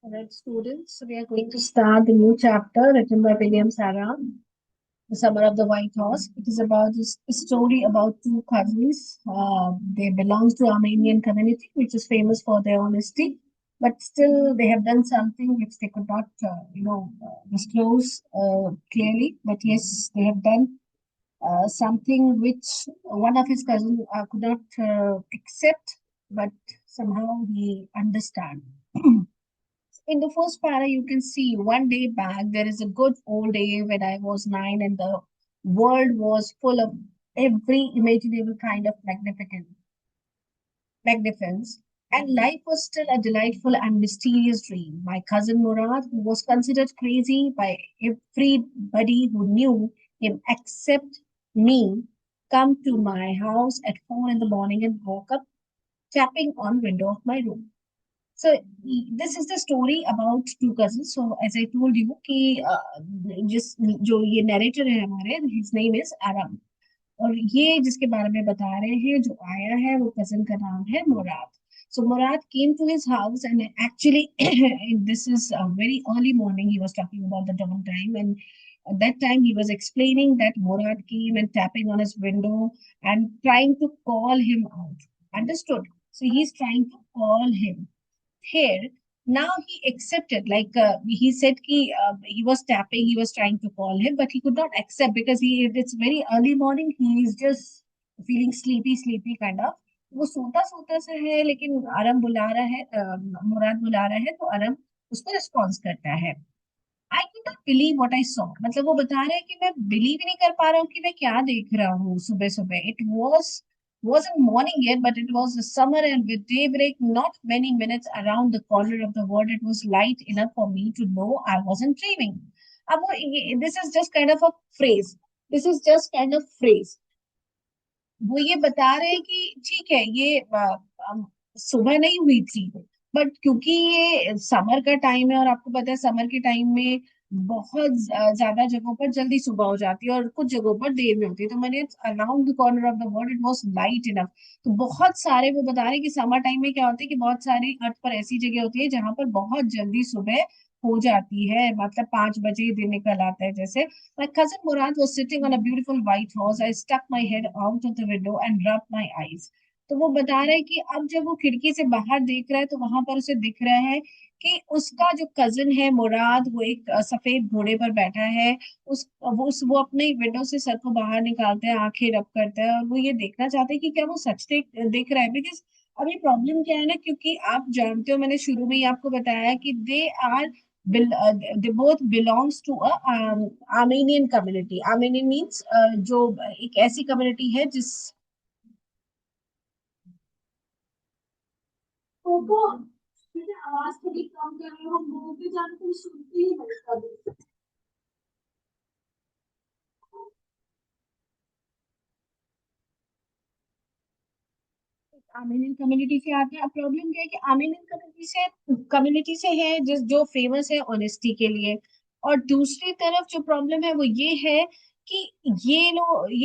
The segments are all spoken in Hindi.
Alright, students, so we are going to start the new chapter written by William Sarah, The Summer of the White Horse. It is about this story about two cousins. They belong to Armenian community, which is famous for their honesty, but still they have done something which they could not, disclose clearly. But yes, they have done something which one of his cousins could not accept, but somehow he understand. In the first para, you can see one day back, there is a good old day when I was nine and the world was full of every imaginable kind of magnificence. And life was still a delightful and mysterious dream. My cousin Murad, who was considered crazy by everybody who knew him except me, come to my house at 4 in the morning and woke up tapping on window of my room. So this is the story about two cousins. So as I told you कि जिस जो ये narrator है हमारे, his name is Aram. और ये जिसके बारे में बता रहे हैं जो आया है वो cousin का नाम है Murad. So Murad came to his house and actually this is a very early morning. He was talking about the dawn time, and at that time he was explaining that Murad came and tapping on his window and trying to call him out. Understood? So he's trying to call him here. Now he accepted, like he said he was tapping, he was trying to call him, but he could not accept because it's very early morning, he is just feeling sleepy kind of. वो सोता सोता सा है लेकिन आरम बुला रहा है, मुराद बुला रहा है तो आरम उसको रिस्पॉन्स करता है. I could not believe what I saw. मतलब वो बता रहे हैं कि मैं बिलीव ही नहीं कर पा रहा हूँ कि मैं क्या देख रहा हूँ सुबह सुबह. It wasn't morning yet, but it was the summer, and with daybreak not many minutes around the corner of the world, it was light enough for me to know I wasn't dreaming. अब वो this is just kind of a phrase. This is just kind of phrase. वो ये बता रहे हैं कि ठीक है ये सुबह नहीं हुई थी, बट क्योंकि ये समर का टाइम है और आपको पता है समर के टाइम में बहुत ज्यादा जगहों पर जल्दी सुबह हो जाती है और कुछ जगहों पर देर में होती है. तो मैंने around the corner of the world it was light enough. तो बहुत सारे वो बता रहे हैं कि समर टाइम में क्या होता है कि बहुत सारी अर्थ पर ऐसी जगह होती है जहां पर बहुत जल्दी सुबह हो जाती है, मतलब 5 बजे ही दिन निकल आता है जैसे. My cousin Murad was sitting on a beautiful white horse. I stuck my head out of the window and rubbed my eyes. तो वो बता रहा है कि अब जब वो खिड़की से बाहर देख रहा है तो वहां पर उसे दिख रहा है कि उसका जो कजिन है मुराद वो एक सफेद घोड़े पर बैठा है. वो अपने विंडो से सर को बाहर निकालता है, आंखें रब करता है और वो ये देखना चाहते हैं कि क्या वो सच देख रहा है. बिकॉज अभी प्रॉब्लम क्या है ना, क्योंकि आप जानते हो मैंने शुरू में ही आपको बताया कि they are they both belongs to a Armenian community. Armenian means जो एक ऐसी कम्युनिटी है जिस को आवाज थोड़ी कम कर रहे हो, बोलते जाने तुम सुनते ही नहीं कभी. आर्मेनियन कम्युनिटी से आते हैं. अब प्रॉब्लम क्या है कि आर्मेनियन कम्युनिटी से है जिस जो फेमस है ऑनेस्टी के लिए. और दूसरी तरफ जो प्रॉब्लम है वो ये है कि ये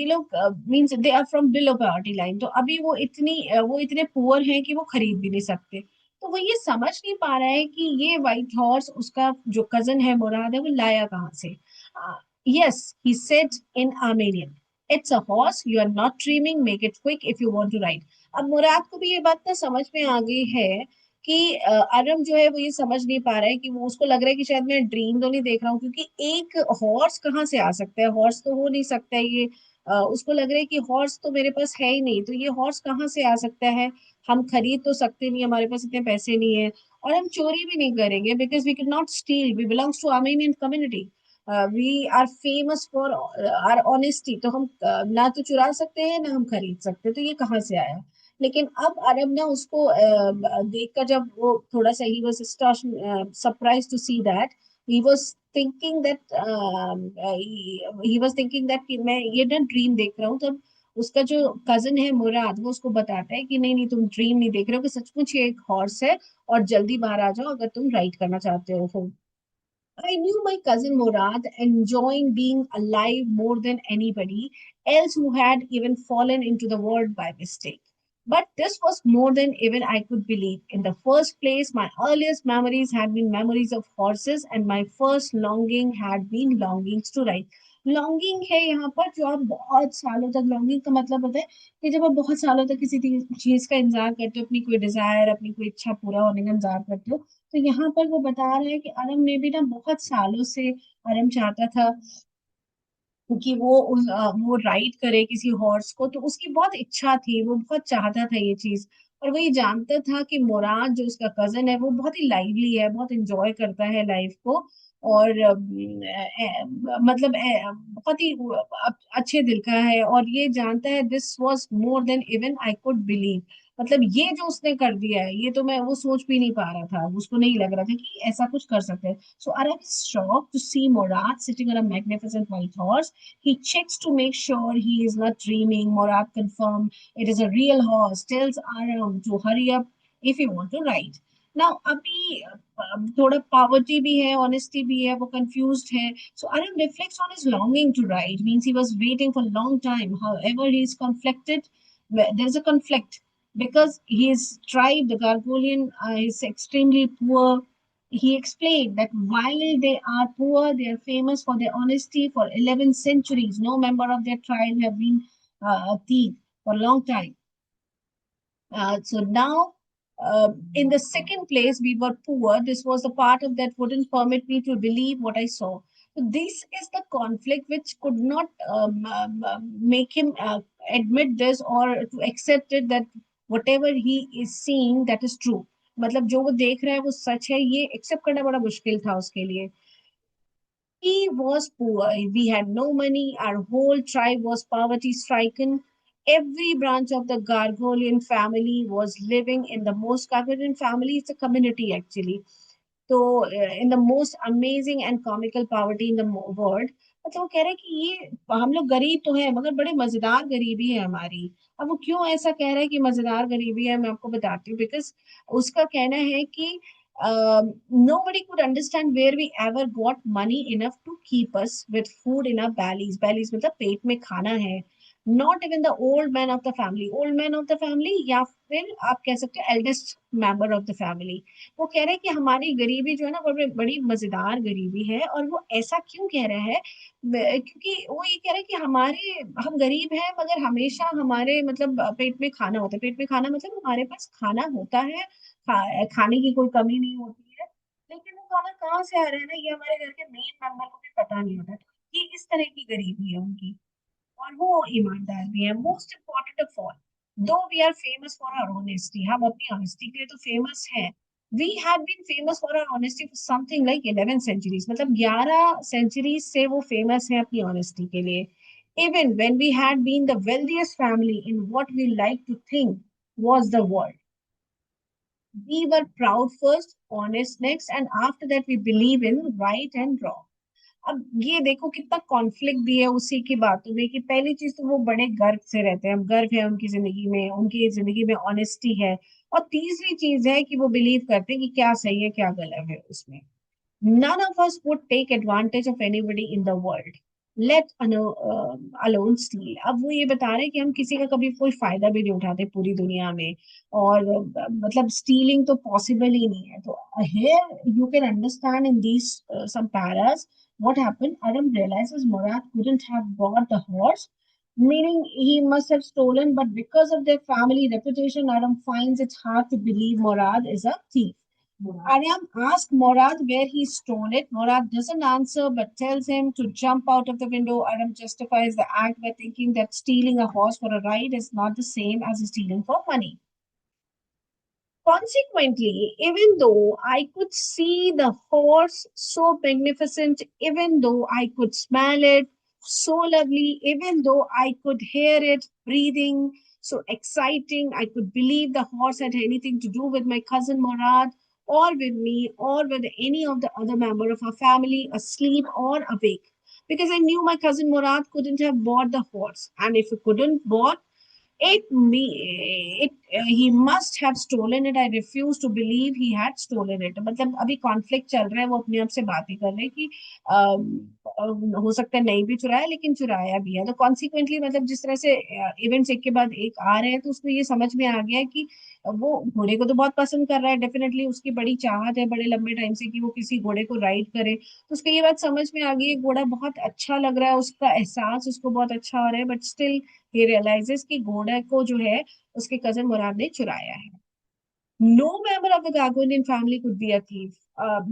लोग means they are from below poverty line. तो अभी वो इतने पुअर हैं कि वो खरीद भी नहीं सकते. तो वो ये समझ नहीं पा रहा है कि ये व्हाइट हॉर्स उसका जो कजन है मुराद है वो लाया कहाँ से. Yes he said in Armenian, it's a horse, you are not dreaming, make it quick if you want to ride. अब मुराद को भी ये बात ना समझ में आ गई है कि अरम जो है वो ये समझ नहीं पा रहा है कि वो उसको लग रहा है कि शायद मैं ड्रीम तो नहीं देख रहा हूँ, क्योंकि एक हॉर्स कहाँ से आ सकता है, हॉर्स तो हो नहीं सकता है ये. उसको लग रहा है कि हॉर्स तो मेरे पास है ही नहीं, तो ये हॉर्स कहाँ से आ सकता है. हम खरीद तो सकते नहीं, हमारे पास इतने पैसे नहीं है, और हम चोरी भी नहीं करेंगे because we can not steal, we belongs to Armenian community. We are famous for our honesty. तो हम ना तो चुरा सकते हैं ना हम खरीद सकते, तो ये कहाँ से आया. लेकिन अब अरब ना उसको देखकर जब वो थोड़ा सा he was surprise to see that, he was thinking that he was thinking that कि मैं ये ना ड्रीम देख रहा हूँ. तब उसका जो कजन है मुराद वो उसको बताता है कि नहीं नहीं तुम ड्रीम नहीं देख रहे हो, कि सचमुच ये एक हॉर्स है और जल्दी बाहर आ जाओ अगर तुम राइड करना चाहते हो. I knew my cousin Murad enjoying being alive more than anybody else who had even fallen into the world by mistake. But this was more than even I could believe. In the first place, my earliest memories had been memories of horses, and my first longing had been longings to ride. Longing है यहाँ पर, जो आप बहुत सालों तक, लॉन्गिंग का मतलब होता है कि जब आप बहुत सालों तक किसी चीज का इंतजार करते हो, अपनी कोई डिजायर, अपनी कोई इच्छा पूरा होने का इंतजार करते हो, तो यहाँ पर वो बता रहा है कि अरम ने भी ना बहुत सालों से, अरम चाहता था कि वो राइड करे किसी हॉर्स को, तो उसकी बहुत इच्छा थी, वो बहुत चाहता था ये चीज। और वो ये जानता था कि मुराद जो उसका कजन है वो बहुत ही लाइवली है, बहुत इंजॉय करता है लाइफ को, और मतलब बहुत ही अच्छे दिल का है, और ये जानता है this was more than even I could believe. मतलब ये जो उसने कर दिया है, ये तो मैं वो सोच भी नहीं पा रहा था, उसको नहीं लग रहा था कि ऐसा कुछ कर सकते हैं। सो Aram is shocked to see Murad sitting on a magnificent white horse. He checks to make sure he is not dreaming. Murad confirms it is a real horse, tells Aram to hurry up if he want to ride. Now, अभी थोड़ा poverty भी है, honesty भी है, वो confused है. So Aram reflects on his longing to ride. Means he was waiting for a long time. However, he is conflicted. There is a conflict because his tribe, the Gargolian, is extremely poor. He explained that while they are poor, they are famous for their honesty for 11 centuries. No member of their tribe have been a thief for a long time. So now, in the second place, we were poor. This was the part of that wouldn't permit me to believe what I saw. So this is the conflict which could not make him admit this or to accept it that whatever he is seeing that is true. मतलब जो वो देख रहा है वो सच है, ये एक्सेप्ट करना बड़ा मुश्किल था उसके लिए। He was poor. We had no money. Our whole tribe was poverty stricken. Every branch of the Gargolian family was living in the most, Gargolian family is a community actually. So, in the most amazing and comical poverty in the world. मतलब वो कह रहे हैं कि ये हम लोग गरीब तो है मगर बड़े मजेदार गरीबी है हमारी। अब वो क्यों ऐसा कह रहा है कि मजेदार गरीबी है, मैं आपको बताती हूँ। बिकॉज उसका कहना है कि nobody could understand where we ever got money enough to keep us with food in our bellies. Bellies मतलब पेट में खाना है। Not even the old man of the family. Old man of the family या फिर आप कह सकते हो eldest member of the family. वो कह रहे हैं कि हमारी गरीबी जो है ना वो बड़ी बड़ी मजेदार गरीबी है। और वो ऐसा क्यों कह रहा है? क्योंकि वो ये कह रहे हैं कि हमारे, हम गरीब हैं मगर हमेशा हमारे मतलब पेट में खाना होता है। पेट में खाना मतलब हमारे पास खाना होता है, खाने की कोई कमी नहीं होती है, लेकिन वो खाना कहाँ से आ रहा है ना, ये हमारे घर के मेन मेंबर को भी पता नहीं होता। तो ये इस तरह की गरीबी है उनकी, और वो ईमानदार भी है। Most important of all, though we are famous for our honesty, हम अपनी ऑनेस्टी के लिए तो फेमस है। We have been famous for our honesty for something like 11 centuries, मतलब 11 सेंचुरीज से वो फेमस है अपनी ऑनेस्टी के लिए। Even when we had been the wealthiest family in what we like to think was the world, we were proud first, honest next, and after that we believe in right and wrong. अब ये देखो कितना कॉन्फ्लिक्ट भी है उसी की बातों में कि पहली चीज तो वो बड़े गर्व से रहते हैं, गर्व है उनकी जिंदगी में, उनकी जिंदगी में ऑनेस्टी है। और तीसरी चीज है कि वो बिलीव करते हैं कि क्या सही है क्या गलत है उसमें। None of us would take advantage of anybody in the world. Let alone steal. अब वो ये बता रहे हैं कि हम किसी का कभी कोई फायदा भी नहीं उठाते पूरी दुनिया में, और मतलब स्टीलिंग तो पॉसिबल ही नहीं है। तो here you can understand in these some paras what happened. Adam realizes Murad couldn't have bought the horse, meaning he must have stolen, but because of their family reputation, Adam finds it hard to believe Murad is a thief. Aryam asks Morad where he stole it. Morad doesn't answer but tells him to jump out of the window. Aram justifies the act by thinking that stealing a horse for a ride is not the same as stealing for money. Consequently, even though I could see the horse so magnificent, even though I could smell it so lovely, even though I could hear it breathing so exciting, I could believe the horse had anything to do with my cousin Murad or with me or with any of the other member of our family, asleep or awake. Because I knew my cousin Murad couldn't have bought the horse. And if he couldn't bought, It me it he must have stolen it. I refuse to believe he had stolen it. मतलब अभी कॉन्फ्लिक्ट चल रहा है, वो अपने आप से बात ही कर रहे हैं कि हो सकता है नहीं भी चुराया, लेकिन चुराया भी है। तो कॉन्सिक्वेंटली मतलब जिस तरह से इवेंट्स एक के बाद एक आ रहे हैं, तो उसको ये समझ में आ गया है कि वो घोड़े को तो बहुत पसंद कर रहा है, डेफिनेटली उसकी बड़ी चाहत है बड़े लंबे टाइम से कि वो किसी घोड़े को राइड करे। तो उसको ये बात समझ में आ गई है, घोड़ा बहुत अच्छा लग रहा है, उसका एहसास उसको बहुत अच्छा हो रहा है, बट स्टिल he realizes कि घोड़ा को जो है उसके कजन मुराद ने चुराया है। No member of the Garoghlanian family could be a thief.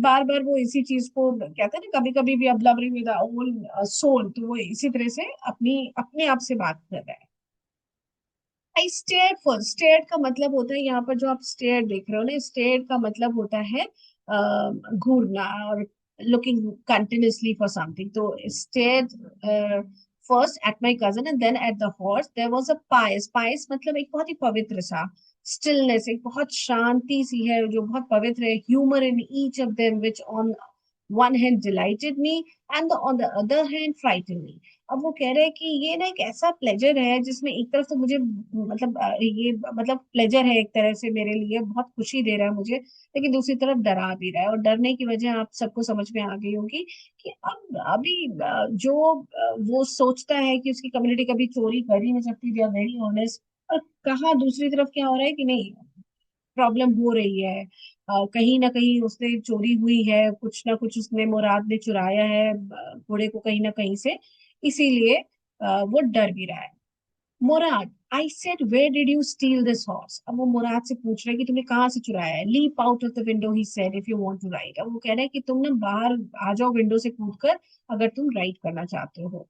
बार बार वो इसी चीज को कहते हैं ना, कभी कभी भी अब लवरिंग विद ओन सोल, तो वो इसी तरह से अपनी अपने आप से बात कर रहा है। आई स्टेयर्ड फर्स्ट। स्टेयर्ड का मतलब होता है, यहाँ पर जो आप स्टेयर देख रहे हो ना, स्टेयर्ड का मतलब होता है घूरना और लुकिंग कंटिन्यूअसली फॉर समथिंग। तो stared first at my cousin and then at the horse. There was a pious. Pious मतलब एक बहुत ही पवित्र सा, स्टिलनेस, एक बहुत शांति सी है जो बहुत पवित्र है। Humour in each of them which on one hand delighted me and on the other hand frightened me. अब वो कह रहे हैं कि ये ना एक ऐसा प्लेजर है जिसमें एक तरफ तो मुझे मतलब ये मतलब प्लेजर है एक तरह से मेरे लिए, बहुत खुशी दे रहा है मुझे, लेकिन दूसरी तरफ डरा भी रहा है। और डरने की वजह आप सबको समझ में आ गई होगी कि अब अभी जो वो सोचता है कि उसकी कम्युनिटी कभी चोरी कर ही नहीं सकती, दे आर वेरी ऑनेस्ट। और कहाँ दूसरी तरफ क्या हो रहा है कि नहीं, प्रॉब्लम हो रही है, कहीं ना कहीं उसने चोरी हुई है, कुछ ना कुछ उसने मुराद ने चुराया है घोड़े को कहीं ना कहीं से, इसीलिए वो डर भी रहा है। Murad, I said where did you steal this horse. अब वो मुराद से पूछ रहे हैं कि तुमने कहाँ से चुराया है। Leap out of the window he said if you want to ride. अब वो कह रहे हैं कि तुम ना बाहर आ जाओ विंडो से कूद कर, अगर तुम राइड करना चाहते हो।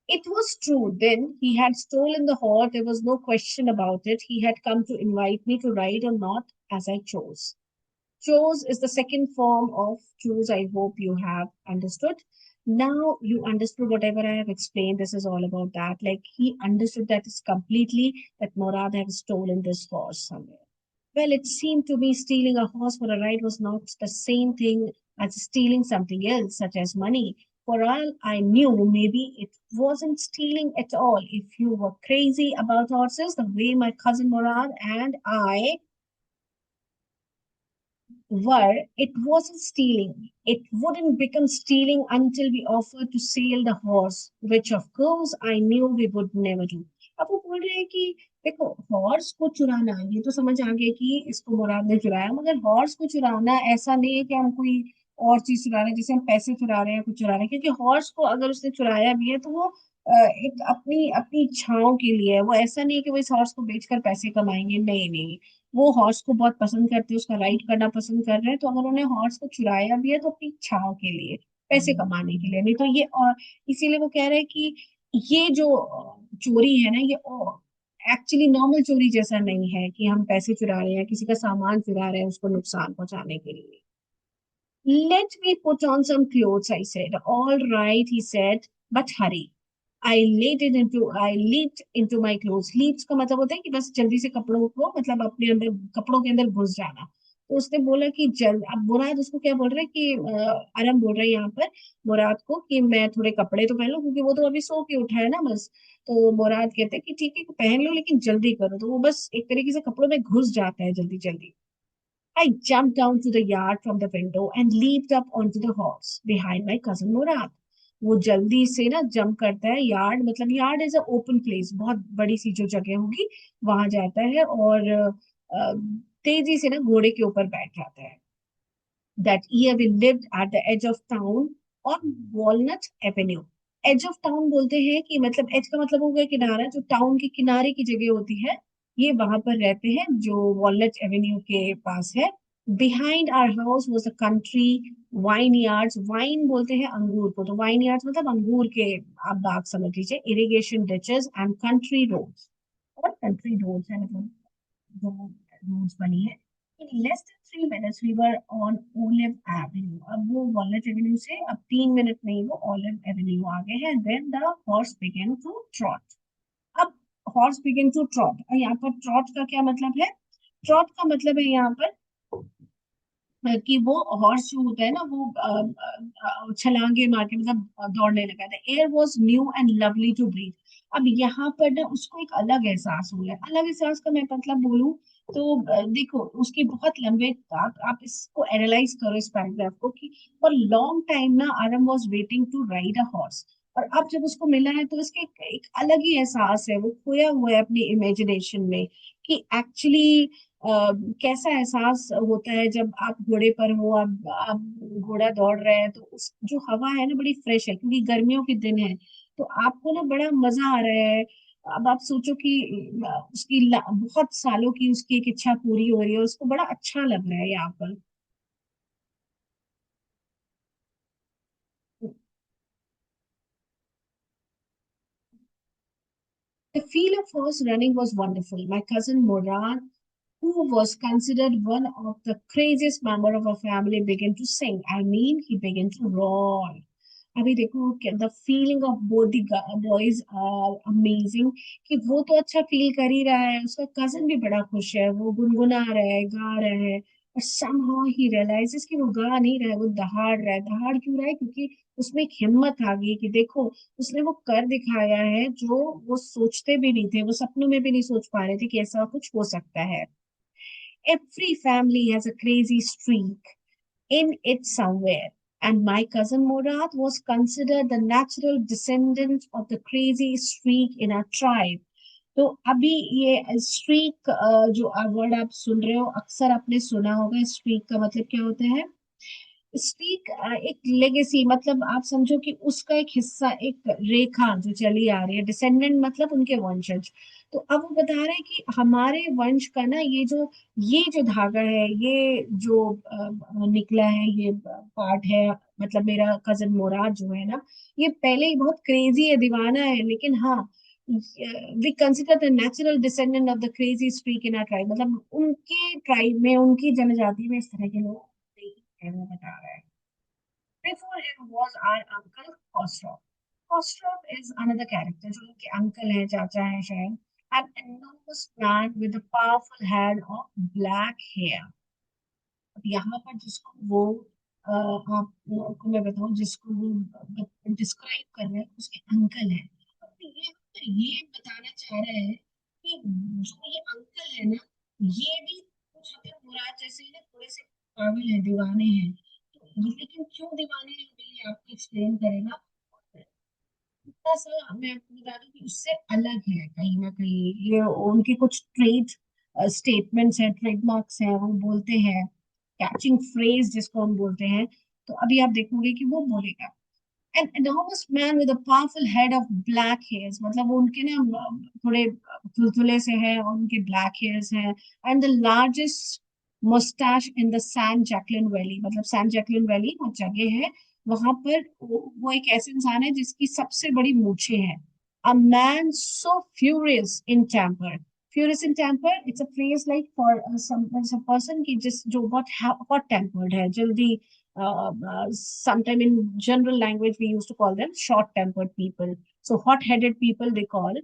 It was true. Then he had stolen the horse. There was no question about it. He had come to invite me to ride or not as I chose. Chose is the second form of choose. I hope you have understood. Now you understood whatever I have explained. This is all about that. Like he understood that it's completely that Morad had stolen this horse somewhere. Well, it seemed to me stealing a horse for a ride was not the same thing as stealing something else, such as money. For all I knew, maybe it wasn't stealing at all. If you were crazy about horses, the way my cousin Morad and I were, it wasn't stealing. It wouldn't become stealing until we offered to sell the horse, which of course I knew we would never do. अब वो बोल रहे हैं कि देखो, हॉर्स को चुराना ये तो समझ आ गया कि इसको मुराद ने चुराया, मगर हॉर्स को चुराना ऐसा नहीं है कि हम कोई और चीज चुरा रहे हैं, जैसे हम पैसे चुरा रहे हैं कुछ चुरा रहे हैं। क्योंकि हॉर्स को अगर उसने चुराया भी है तो वो एक अपनी अपनी इच्छाओं के लिए है। वो ऐसा नहीं है कि वो इस हॉर्स को बेचकर पैसे कमाएंगे, नहीं नहीं। वो हॉर्स को बहुत पसंद करते हैं, उसका राइड करना पसंद कर रहे हैं, तो अगर उन्हें हॉर्स को चुराया भी है तो अपनी इच्छाओं के लिए, पैसे कमाने के लिए नहीं। तो ये और इसीलिए वो कह रहे हैं कि ये जो चोरी है ना, ये एक्चुअली नॉर्मल चोरी जैसा नहीं है कि हम पैसे चुरा रहे हैं, किसी का सामान चुरा रहे हैं उसको नुकसान पहुंचाने के लिए। Let me put on some clothes, I said. All right, he said, but hurry. I leaped into my clothes. Leaps का मतलब होता है कि बस जल्दी से कपड़ों को मतलब अपने अंदर कपड़ों के अंदर घुस जाना। तो उसने बोला कि जल्द। अब मुराद उसको क्या बोल रहा है कि अरम बोल रहा है यहाँ पर मुराद को कि मैं थोड़े कपड़े तो पहन लूं, क्योंकि वो तो अभी सो के उठा है ना बस। तो मुराद कहते हैं कि ठीक है पहन लो, लेकिन जल्दी करो। तो वो बस एक तरीके से कपड़ों में घुस जाता है जल्दी जल्दी। I jumped down to the yard from the window and leaped up onto the horse behind my cousin Murad. वो जल्दी से ना जंप करता है। यार्ड मतलब yard is a open place, बहुत बड़ी सी जो जगह होगी वहां जाता है और तेजी से ना घोड़े के ऊपर बैठ जाता है। That year we lived at the edge of town on Walnut Avenue. Edge of town बोलते हैं कि मतलब एज का मतलब हो गया किनारा, जो टाउन के किनारे की जगह होती है, ये वहां पर रहते हैं जो वॉलनट एवेन्यू के पास है। Behind our house was a country vineyards. Vine बोलते हैं अंगूर को, तो वाइन यार्ड्स मतलब अंगूर के आप बाग समझ लीजिए। Irrigation ditches and country roads, और कंट्री रोड्स है मतलब जो रोड्स बनी है। In less than 3 minutes we were on Olive Avenue. अब वो वॉलनट एवेन्यू से अब 3 मिनट में ही वो ऑलिव एवेन्यू आ गए हैं। Then the horse began to trot. अब horse began to trot, और यहाँ पर trot का क्या मतलब है? Trot का मतलब है यहाँ पर कि वो हॉर्स जो होता है ना वो छलांगे मार के मतलब दौड़ने लगा था। Air was new and lovely to breathe. अब यहाँ पर ना उसको एक अलग एहसास हो गया। अलग एहसास का मैं मतलब बोलूं तो देखो उसकी बहुत लंबे, आप इसको एनालाइज करो इस पैराग्राफ को कि फॉर लॉन्ग टाइम ना Aram was waiting to ride a horse. और अब जब उसको मिला है तो इसके एक अलग ही एहसास है, वो खोया हुआ है अपनी इमेजिनेशन में कि एक्चुअली कैसा एहसास होता है जब आप घोड़े पर हो, आप घोड़ा दौड़ रहे हैं तो उस जो हवा है ना बड़ी फ्रेश है क्योंकि गर्मियों के दिन है। तो आपको ना बड़ा मजा आ रहा है। अब आप सोचो कि उसकी बहुत सालों की उसकी एक इच्छा पूरी हो रही है, उसको बड़ा अच्छा लग रहा है यहाँ पर। The feel of horse running was wonderful. My cousin Murad, who was considered one of the craziest member of our family, began to sing. I mean, he began to roar. अभी देखो the feeling of both the boys are amazing कि वो तो अच्छा फील कर ही रहा है, उसका कजन भी बड़ा खुश है, वो गुनगुना रहा है, गा रहा है। और somehow ही रियलाइजेस कि वो गा नहीं रहा है, वो दहाड़ रहा है। दहाड़ क्यों रहा है? क्योंकि उसमें एक हिम्मत आ गई कि देखो उसने वो कर दिखाया है जो वो सोचते भी नहीं थे, वो सपनों में भी नहीं सोच पा रहे थे कि ऐसा कुछ हो सकता है। Every family has a crazy streak in it somewhere. And my cousin Murad was considered the natural descendant of the crazy streak in our tribe. तो अभी ये स्ट्रीक जो वर्ड आप सुन रहे हो अक्सर आपने सुना होगा। स्ट्रीक का मतलब क्या होता है? स्पीक एक लेगेसी, मतलब आप समझो कि उसका एक हिस्सा, एक रेखा जो चली आ रही है। डिसेंडेंट मतलब उनके वंशज। तो अब वो बता रहे हैं कि हमारे वंश का ना ये जो धागा है, ये जो निकला है, ये पार्ट है, मतलब मेरा कजन मुराद जो है ना, ये पहले ही बहुत क्रेजी है, दीवाना है, लेकिन हाँ we consider the natural descendant of the crazy streak in our tribe. मतलब उनके ट्राइब में, उनकी जनजाति में इस तरह के लोग है, वो बता रहा है। Before him was our uncle Khosrow. Khosrow is another character जो उनके अंकल है, चाचा है शायद। An enormous man with a powerful head of black hair. अब यहाँ पर जिसको वो आपको मैं बताऊं, जिसको वो डिस्क्राइब कर रहे हैं उसके अंकल है। अब ये बताना चाह रहे हैं कि जो ये अंकल है ना, ये भी कुछ हमें मुराद जैसे ही ना थोड़े से पागल है, दीवाने हैं। तो ये लेकिन क्यों दीवाने हैं अभी ये आपको एक्सप्लेन करेगा। थोड़ा सा मैं आपको बता दूं कि उससे अलग है कहीं ना कहीं। ये उनके कुछ ट्रेड स्टेटमेंट्स हैं, ट्रेडमार्क्स हैं, वो बोलते हैं कैचिंग फ्रेज जिसको हम बोलते हैं। तो अभी आप देखोगे कि वो बोलेगा an enormous man with a powerful head of black hairs, मतलब वो उनके ना थोड़े तुलतुले से हैं और उनके black hairs हैं। and the largest mustache in the San Jacqueline Valley, मतलब सैन जैकलिन वैली वो जगह है, वहां पर वो एक ऐसे इंसान है जिसकी सबसे बड़ी मूछें हैं। a man so furious in temper, furious in temper, it's a phrase like for some person की जिस जो बहुत hot tempered है, जल्दी sometime in general language we used to call them short tempered people. So hot headed people they call,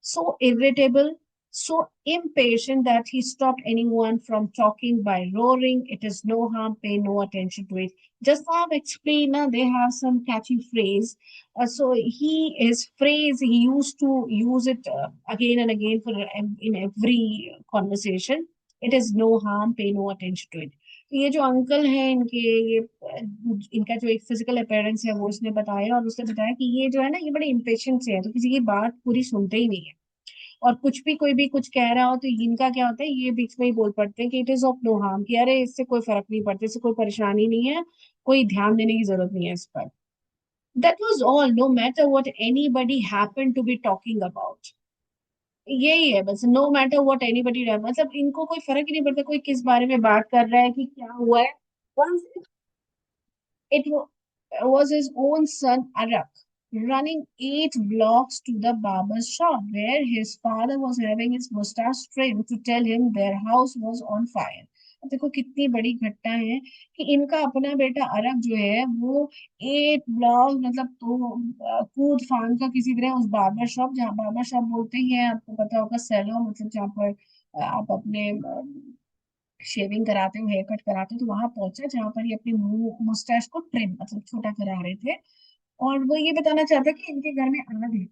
so irritable, so impatient that he stopped anyone from talking by roaring, "It is no harm, pay no attention to it." Just now I've explained, they have some catchy phrase. So his phrase, he used to use it again and again for in every conversation. It is no harm, pay no attention to it. तो ये जो अंकल है इनके, ये इनका जो एक फिजिकल अपेयरेंस है वो उसने बताया, और उसने बताया कि ये जो है ना ये बड़े इम्पेशेंट से है, तो किसी की बात पूरी सुनते ही नहीं है। और कुछ भी कोई भी कुछ कह रहा हो तो इनका क्या होता है, ये बीच में ही बोल पड़ते हैं कि it is of no harm, कि अरे इससे कोई फर्क नहीं पड़ता, इससे कोई परेशानी नहीं है, कोई ध्यान देने की जरूरत नहीं है इस पर। That was all, no matter what anybody happen to be talking about. यही है बस, नो मैटर व्हाट एनीबडी, मतलब इनको कोई फर्क ही नहीं पड़ता कोई किस बारे में बात कर रहा है कि क्या हुआ है। Once it was his own son Arak running 8 blocks to the barber's shop where his father was having his mustache trimmed to tell him their house was on fire. अब देखो कितनी बड़ी घटना है कि इनका अपना बेटा अरब जो है वो 8 ब्लॉक, मतलब तो कूद फान का किसी तरह उस बार्बर शॉप, जहाँ बार्बर शॉप बोलते ही है आपको पता होगा सैलून, मतलब जहाँ पर आप अपने शेविंग कराते हो, हेयर कट कराते हो, तो वहां पहुंचा जहां पर ये अपनी मुंह मुस्टैच को ट्रिम मतलब छोटा करा रहे थे। और वो ये बताना चाहता कि इनके घर में आग है।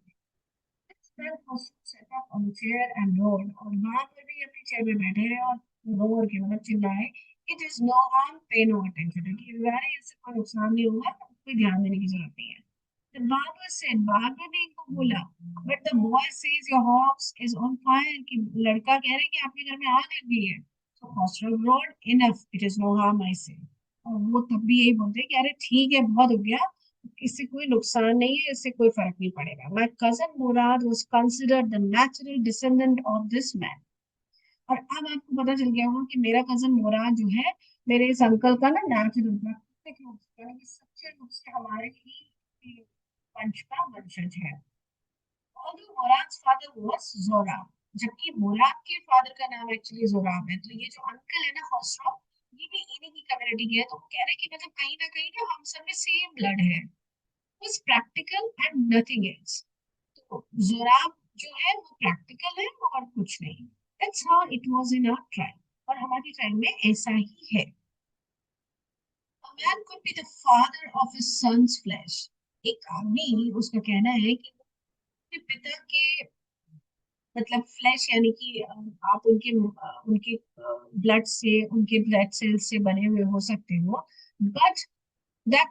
Setup on chair and road, और वहां पर भी अपनी चेयर पे बैठे रहे और रो के मतलब चिल्लाए, इट इज नो हार्म, पे नो अटेंशन, कि अरे इससे कोई नुकसान नहीं होगा, कोई ध्यान देने की जरूरत नहीं है। The barber said, barber ने इनको बोला, but the boy says your house is on fire, कि लड़का कह रहा है कि आपके घर में आग लग गई है। So Khosrow roared, enough, it is no harm, I say. और वो तब भी यही बोलते हैं कि अरे ठीक है, बहुत हो गया, इससे कोई नुकसान नहीं है, इससे कोई फर्क नहीं पड़ेगा। My cousin Murad was considered the natural descendant of this man. और अब आपको पता चल गया होगा कि मेरा कजन मुराद जो है, मेरे इस अंकल का ना नेचुरल प्राकृतिक रूप से, यानी कि सच्चे रूप से हमारे ही वंश का वंशज है। Although Murad's father was Zorab, जबकि मुराद के फादर का नाम एक्चुअली जोराब है। तो ये जो अंकल है ना खसरो, ये भी इन्हीं की कम्युनिटी के है। तो वो कह रहे हैं कि मतलब कहीं ना कहीं ना हम सब में सेम ब्लड है। was practical and nothing else. तो जोराब जो है वो प्रैक्टिकल है और कुछ नहीं। That's how it was in our tribe, और हमारी ट्राइब में ऐसा ही है। A man could be the father of his son's flesh. एक आदमी, उसका कहना है कि वो अपने पिता के मतलब फ्लैश, यानी कि आप उनके ब्लड से, उनके ब्लड सेल्स से बने हुए हो सकते हो, but that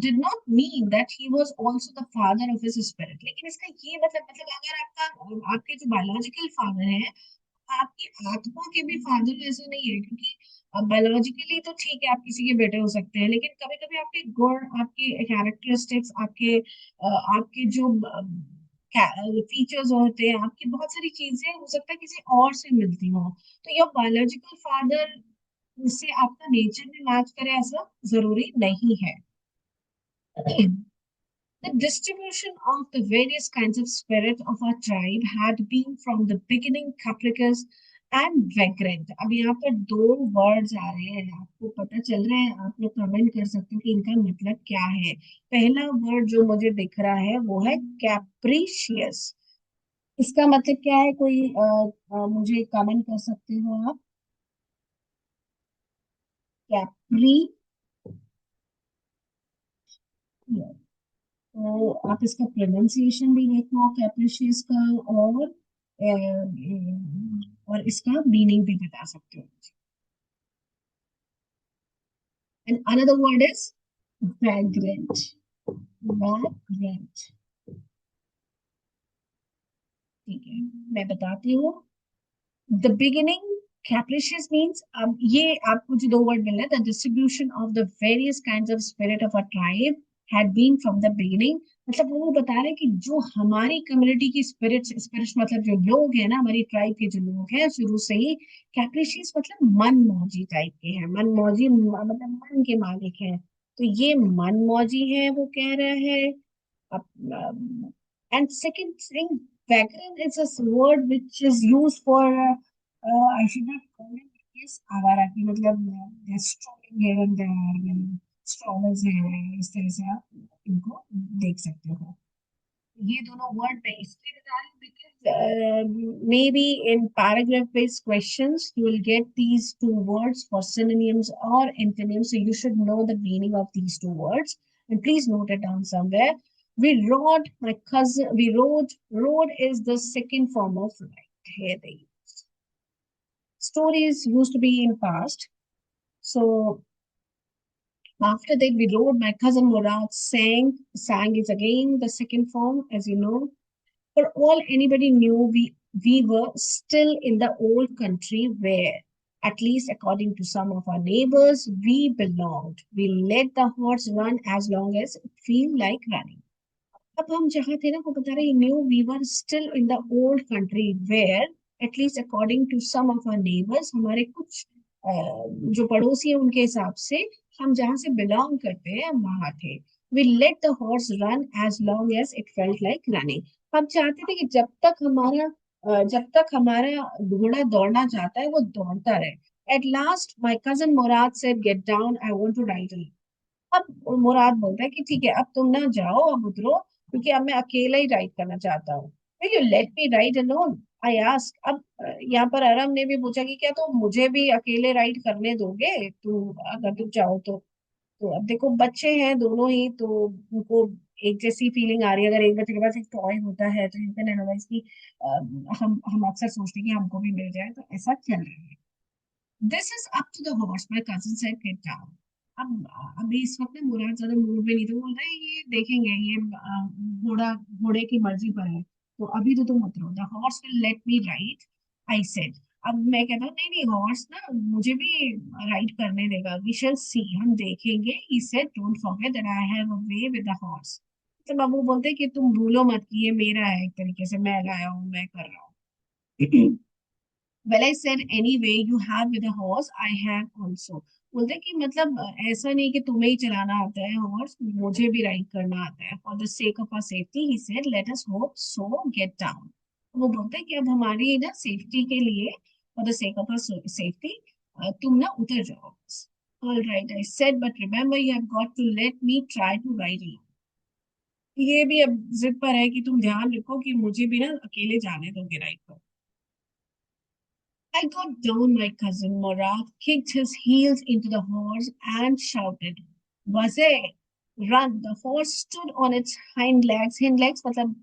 did not mean that he was also the father of his spirit। लेकिन इसका ये मतलब अगर आपके जो बायोलॉजिकल फादर है, आपकी आत्मा के भी फादर ऐसा नहीं है, क्योंकि बायोलॉजिकली तो ठीक है आप किसी के बेटे हो सकते हैं, लेकिन कभी कभी आपके गुण, आपके कैरेक्टरिस्टिक्स, आपके जो फीचर्स होते हैं, आपकी बहुत सारी चीजें हो सकता है किसी और से मिलती हो। तो योर बायोलॉजिकल फादर से आपका नेचर में मैच करे ऐसा जरूरी नहीं है। The distribution of the various kinds of spirit of our tribe had been from the beginning capricious and vagrant। अब यहाँ पर दो वर्ड्स आ रहे हैं, आपको पता चल रहे हैं, आप लोग कमेंट कर सकते हो कि इनका मतलब क्या है। पहला वर्ड जो मुझे दिख रहा है वो है कैप्रीशियस। इसका मतलब क्या है, कोई मुझे कमेंट कर सकते हो आप। कैप्री, तो आप इसका प्रोनाउंसिएशन भी देखो कैप्रिशियस का, और इसका मीनिंग भी बता सकते हो। And another word is vagrant. Vagrant, ठीक है, मैं बताती हूँ। द बिगिनिंग कैप्रिशियस मीन्स, अब ये आपको जो दो वर्ड मिल रहे हैं, the distribution of the various kinds of spirit of a tribe had been from the beginning. मतलब वो बता रहे हैं कि जो हमारी कम्युनिटी की स्पिरिट्स मतलब जो लोग हैं ना, हमारी ट्राइब के जो लोग हैं शुरू से ही कैप्रिशियस मतलब मन मौजी टाइप के हैं। मन मौजी मतलब मन के मालिक हैं। तो ये मन मौजी है वो कह रहा है। And second thing, vagrant is a word which is used for, I should not call it, yes, आवारा की मतलब they're strolling here and there, strollers है, इस तरह से आप इनको देख सकते हो। ये दोनों वर्ड मैं इसलिए बता रही हूँ because maybe in paragraph based questions you will get these two words for synonyms or antonyms, so you should know the meaning of these two words, and please note it down somewhere. We rode, my cousin, we rode is the second form of ride. Here they stories used to be in past. So after that we rode, my cousin Murad sang is again the second form, as you know. For all anybody knew, we were still in the old country where, at least according to some of our neighbors, we belonged. We let the horse run as long as it feel like running. अब हम जहाँ थे ना, वो बता रहे knew we were still in the old country where, at least according to some of our neighbours, हमारे कुछ जो पड़ोसी है उनके हिसाब से, हम जहाँ से बिलोंग करते हैं हम वहां थे। We let the horse run as long as it felt like running. हम चाहते थे कि जब तक हमारा घोड़ा दौड़ना चाहता है वो दौड़ता रहे। At last my cousin Murad said get down, I want to ride. अब मुराद बोलता है कि ठीक है अब तुम ना जाओ, अब उतरो, क्योंकि अब मैं अकेला ही राइड करना चाहता हूँ। You let me ride alone. I ask, अब यहाँ पर आराम ने भी पूछा कि क्या तुम मुझे भी अकेले राइड करने दोगे, तू अगर तुम चाहो तो अब देखो बच्चे हैं दोनों ही, तो उनको एक जैसी फीलिंग आ रही है। अगर एक बच्चे के पास एक टॉय होता है तो यू कैन एनालाइज कि हम अक्सर सोचते हैं कि हमको भी मिल जाए, तो ऐसा चल रहा है। This is up to the horse, my cousin said, get down. अभी इस वक्त ना मुराद ज्यादा मूड में नहीं, तो बोल रहे हैं ये देखेंगे, ये घोड़ा घोड़े की मर्जी पर है, तो अभी तो तुम उतरो। The horse will let me ride, I said. अब मैं कहता हूँ नहीं नहीं, हॉर्स ना मुझे भी राइड करने देगा, वी शैल सी, हम देखेंगे। He said, don't forget that I have a way with the horse. तो बाबू बोलते हैं कि तुम भूलो मत कि ये मेरा है, एक तरीके से मैं लाया हूँ, मैं कर रहा हूँ। Well, I said, anyway, you have with a horse, I have also. बोलते कि मतलब ऐसा नहीं कि तुम्हें ही चलाना आता है हॉर्स, मुझे भी राइड करना आता है। For the sake of our safety, he said, let us hope so, get down. वो बोलते हैं कि अब हमारी ना सेफ्टी के लिए, for the sake of our safety, तुम ना उतर जाओ बस। All right, I said, but remember you have got to let me try to ride alone. ये भी अब जिद पर है कि तुम ध्यान रखो कि मुझे भी ना अकेले जाने दोगे राइड पर। I got down. My cousin Murad kicked his heels into the horse and shouted, "Waze, run!" The horse stood on its hind legs. Hind legs मतलब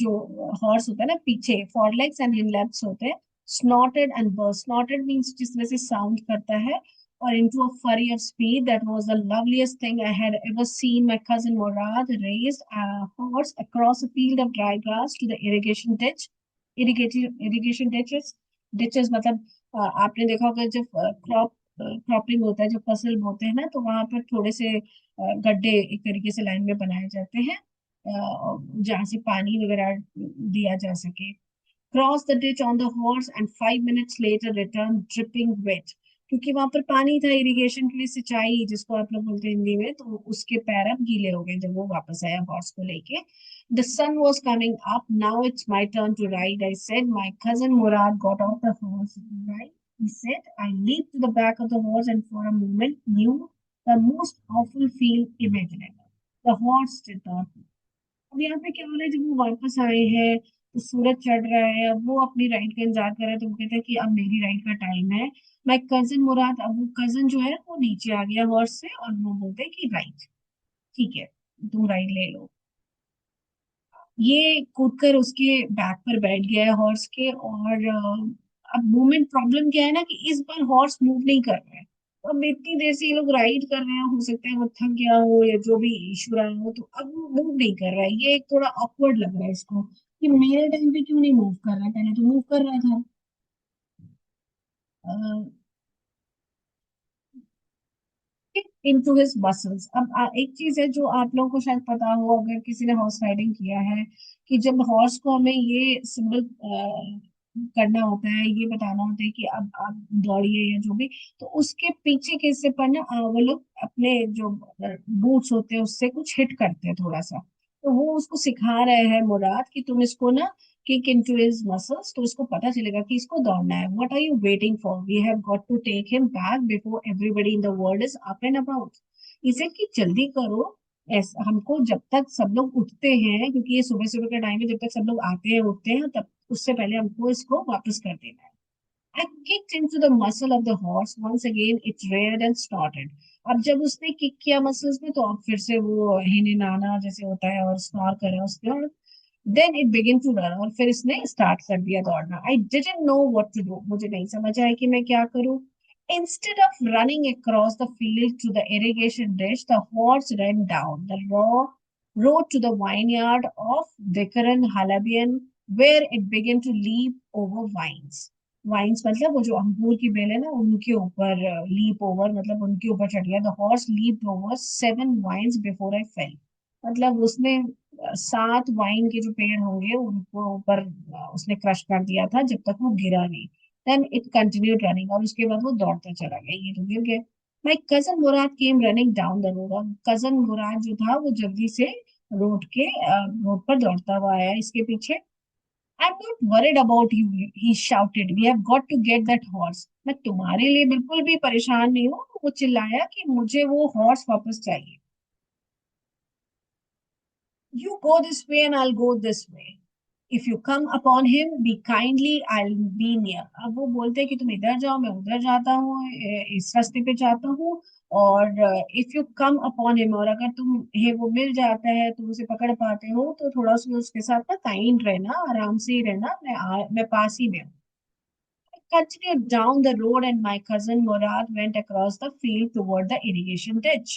जो horse होता है ना पीछे, forelegs and hind legs होते हैं. Snorted and burst. Snorted means जिस तरह से sound करता है, or into a flurry of speed. That was the loveliest thing I had ever seen. My cousin Murad raced a horse across a field of dry grass to the irrigation ditch. Irrigation ditches, ditches मतलब आपने देखा होगा जब क्रॉपिंग होता है, जब फसल बोते हैं ना, तो वहां पर थोड़े से गड्ढे एक तरीके से लाइन में बनाए जाते हैं, जहाँ से पानी वगैरह दिया जा सके। Cross the ditch on the horse and 5 minutes later return dripping wet. क्योंकि वहां पर पानी था, इरिगेशन के लिए, सिंचाई जिसको आप लोग बोलते हैं हिंदी में, तो उसके पैर अब गीले हो गए जब वो वापस आया हॉर्स को लेके। The sun was coming up. Now it's my turn to ride, I said. My cousin Murad got off the horse. Right, he said. I leaped to the back of the horse and for a moment knew the most awful feel imaginable. The horse did not. अब यहाँ पे क्या हो रहा है, जब वो वापस आए हैं तो सूरज चढ़ रहा है, अब वो अपनी राइड का इंतजार कर रहे हैं, तो वो कहते हैं कि अब मेरी राइड का टाइम है। माय कजिन मुराद, अब वो कजिन जो है वो नीचे आ गया हॉर्स से, और वो बोलते हैं कि राइट, ठीक है, तुम राइड ले लो। ये कूदकर उसके बैक पर बैठ गया है हॉर्स के, और अब मूवमेंट प्रॉब्लम क्या है ना कि इस बार हॉर्स मूव नहीं कर रहा है। तो अब इतनी देर से ये लोग राइड कर रहे हैं, हो सकता है वो थक गया हो या जो भी इशू रहा हो, तो अब वो मूव नहीं कर रहा है। ये एक थोड़ा ऑकवर्ड लग रहा है इसको कि मेरे टाइम पे क्यों नहीं मूव कर रहा है, पहले तो मूव कर रहा था। Into his muscles. अब एक चीज है जो आप लोगों को शायद पता हो अगर किसी ने हॉर्स राइडिंग किया है, कि जब हॉर्स को हमें ये सिंबल करना होता है, ये बताना होता है कि अब आप दौड़िए या जो भी, तो उसके पीछे के हिस्से पर ना वो लोग अपने जो बूट्स होते हैं उससे कुछ हिट करते हैं थोड़ा सा। तो वो उसको सिखा रहे हैं मुराद कि तुम इसको ना किक इनटू हिज मसल्स, तो इसको पता चलेगा कि इसको दौड़ना है। What are you waiting for, we have got to take him back before everybody in the world is up and about. इसे कि जल्दी करो, ऐसा हमको जब तक सब लोग उठते हैं, क्योंकि ये सुबह सुबह का टाइम है, जब तक सब लोग आते हैं उठते हैं, तब उससे पहले हमको इसको वापस कर देना है। I kicked into the muscle of the horse. Once again, it reared and snorted. अब जब उसने किक किया मसल्स में, तो अब फिर से वो हिनहिनाना जैसे होता है और स्नॉर करा उसने, और then it begin to run, और फिर इसने स्टार्ट कर दिया दौड़ना। I didn't know what to do, मुझे नहीं समझ आया कि मैं क्या करूं। Instead of running across the field to the irrigation ditch, the horse ran down the raw road to the vineyard of Dikaran Halabian, where it began to leap over vines. Vines मतलब वो जो अंगूर की बेल है ना, उनके ऊपर लीप ओवर मतलब उनके ऊपर चढ़ गया। The horse leap over 7 vines before I fell. मतलब उसने 7 वाइन के जो पेड़ होंगे उनको ऊपर उसने क्रश कर दिया था जब तक वो गिरा नहीं। देन इट कंटिन्यूड रनिंग, और उसके बाद वो दौड़ता चला गया, ये तो गिर गया। माई cousin Murad came running down the road, और कजन मुराद जो था वो जल्दी से रोड पर दौड़ता हुआ आया इसके पीछे। I'm not worried about you, he shouted. We have got to get that horse. मैं तुम्हारे लिए बिल्कुल भी परेशान नहीं हूँ, वो चिल्लाया कि मुझे वो हॉर्स वापस चाहिए। You go this way and I'll go this way. If you come upon him B kindly I be near. अब वो बोलते हैं कि तुम इधर जाओ, मैं उधर जाता हूँ, इस रास्ते पे जाता हूँ। और if you come upon him, और अगर तुम हे वो मिल जाता है, तुम उसे पकड़ पाते हो, तो थोड़ा सा उसके साथ ना काइंड रहना, आराम से ही रहना, मैं पास ही में हूँ। Continued down the road and my cousin Murad went across the field toward the irrigation ditch.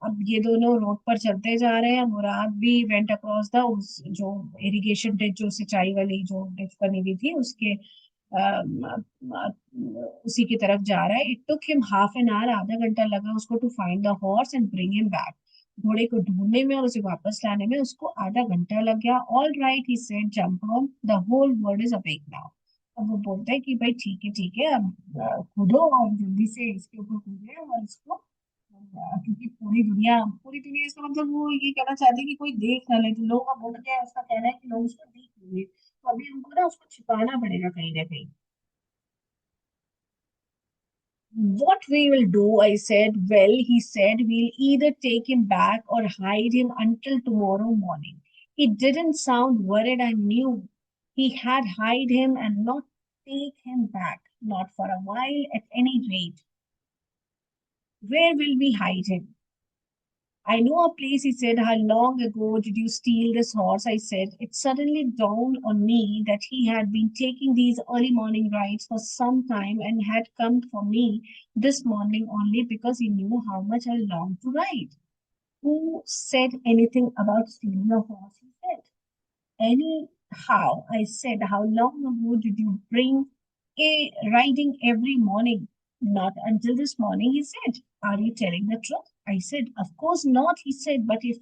अब ये दोनों रोड पर चलते जा रहे हैं, मुराद भी वेंट अक्रॉस द उस जो इरिगेशन डिच, जो सिंचाई वाली जो डिच बनी हुई थी, उसके उसी की तरफ जा रहा है। It took him half an hour, आधा घंटा लगा उसको to find the horse and bring him back. घोड़े को ढूंढने में और उसे वापस लाने में उसको आधा घंटा लग गया। All right he said, jump on, the whole world is awake now. अब वो बोलता है कि भाई ठीक है ठीक है, अब कूदो और जल्दी से इसके ऊपर कूदे और इसको क्योंकि पूरी दुनिया इसका मतलब वो ये कहना चाहते हैं कि कोई देख ना ले। तो लोग अब उठ गए, उसका कहना है कि लोग उसको देख लेंगे, तो अभी उनको ना उसको छिपाना पड़ेगा कहीं ना कहीं। What we will do, I said. Well, he said, we'll either take him back or hide him until tomorrow morning. He didn't sound worried. I knew he had hide him and not take him back, not for a while at any rate. Where will we hide him? I know a place, he said. How long ago did you steal this horse? I said. It suddenly dawned on me that he had been taking these early morning rides for some time and had come for me this morning only because he knew how much I longed to ride. Who said anything about stealing a horse? He said. Anyhow, I said, how long ago did you bring a riding every morning? Not until this morning, he said. Are you telling the truth? I said, of course not, he said, but if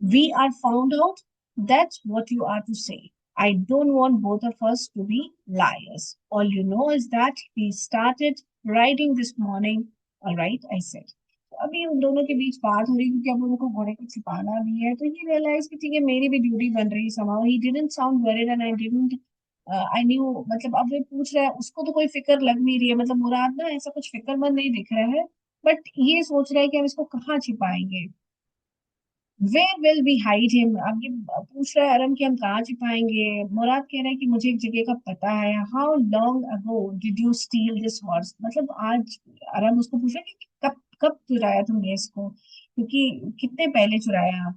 we are found out, that's what you are to say. I don't want both of us to be liars. All you know is that we started riding this morning. All right, I said. अभी उन दोनों के बीच बात हो रही, क्योंकि अब उनको घोड़े को छिपाना भी है, तो ही रियलाइज कि ठीक है, मेरी भी ड्यूटी बन रही है समाउ। He didn't sound worried and I didn't I knew. मतलब अब वो पूछ रहा है, उसको तो कोई फिक्र लग नहीं रही है, मतलब मुराद ना ऐसा कुछ फिक्रमंद नहीं दिख रहा है, बट ये सोच रहा है कि हम इसको कहाँ छिपाएंगे। Where will we hide him, अब ये पूछ रहा है अरम कि हम कहाँ छिपाएंगे। मुराद कह रहा है कि मुझे एक जगह का पता है। How long ago did you steal this horse, मतलब आज अरम उसको पूछ रहा है कि कब कब चुराया तुमने इसको, क्योंकि कितने पहले चुराया।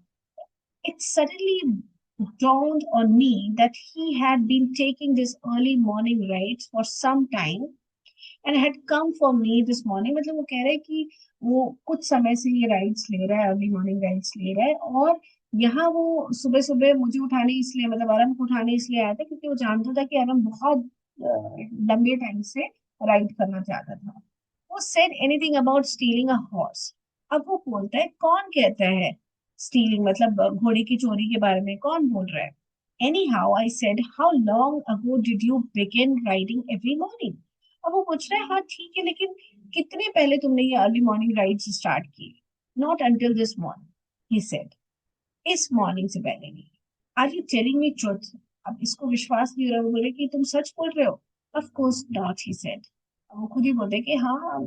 It suddenly dawned on me that he had been taking this early morning rides for some time and had come for me this morning। मतलब वो कह रहा है कि वो कुछ समय से ये राइड्स ले रहा है, अर्ली मॉर्निंग राइड्स ले रहा है, और यहाँ वो सुबह सुबह मुझे उठाने इसलिए, मतलब आरम को उठाने इसलिए आया था क्योंकि वो जानता था कि आरम बहुत लंबे टाइम से राइड करना चाहता था। वो said anything about stealing a horse. अब वो बोलता है, कौन कहता है स्टीलिंग, मतलब घोड़े की चोरी के बारे में कौन बोल रहा है। Any how I said, how long ago did you begin riding every morning. अब वो पूछ रहा है, हाँ ठीक है, लेकिन कितने पहले तुमने ये अर्ली मॉर्निंग राइड्स स्टार्ट की। Not until this morning, he said. इस मॉर्निंग से पहले नहीं। Are you telling me truth. अब इसको विश्वास नहीं हो रहा, वो बोले कि तुम सच बोल रहे हो। Of course not, he said. वो खुद ही बोलते कि हाँ,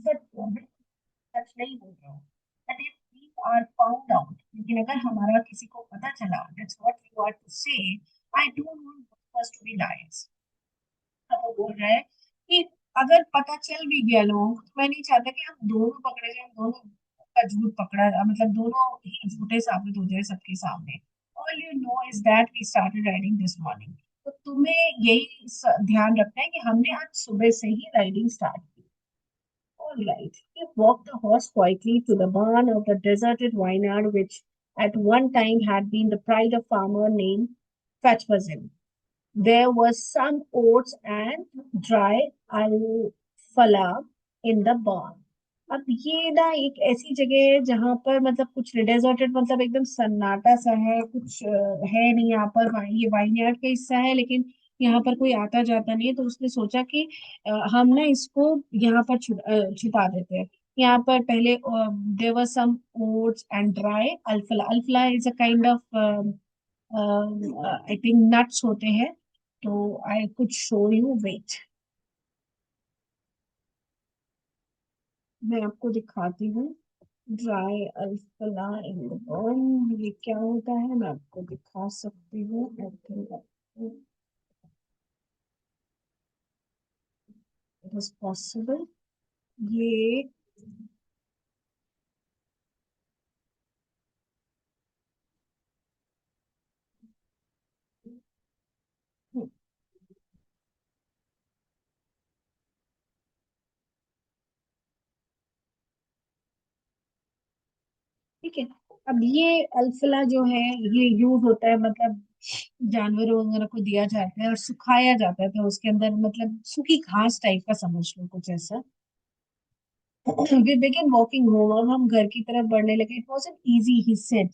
सच सच नहीं बोल रहा हूँ। But if we are found out, लेकिन अगर हमारा किसी को पता चला, that's what you are to say. I don't want us to be liars. अब वो बोल रहा है कि अगर पता चल भी गया लोगों को, तो मैं नहीं चाहता कि हम दोनों पकड़े जाए, दोनों का झूठ पकड़ा, मतलब दोनों ही झूठे साबित हो जाए सबके सामने। All you know is that we started riding this morning. तो तुम्हें यही ध्यान रखना है कि हमने आज सुबह से ही राइडिंग स्टार्ट की। All right. He walked the horse quietly to the barn of the deserted vineyard, which at one time had been the pride of farmer named Fatwazin. There was some oats and dry alfalfa in the barn. अब ये ना एक ऐसी जगह है जहां पर मतलब कुछ डेजर्टेड, मतलब एकदम सन्नाटा सा है, कुछ है नहीं यहाँ पर। ये वाइनयार्ड का हिस्सा है, लेकिन यहाँ पर कोई आता जाता नहीं है, तो उसने सोचा कि हम ना इसको यहाँ पर छुपा देते हैं। यहाँ पर पहले there were some oats and dry अल्फला। अल्फला is a kind of I think nuts होते हैं। तो I could show you, wait, मैं आपको दिखाती हूँ। ड्राई अल्फला इन द बर्न, ये क्या होता है मैं आपको दिखा सकती हूँ। I think it is possible. ये ठीक है। अब ये अल्फला जो है ये यूज होता है, मतलब जानवरों वगैरह को दिया जाता है और सुखाया जाता है, तो उसके अंदर मतलब सूखी घास टाइप का समझ लो कुछ ऐसा। वी बिगन वॉकिंग होम, अब हम घर की तरफ बढ़ने लगे। It was an easy, he said,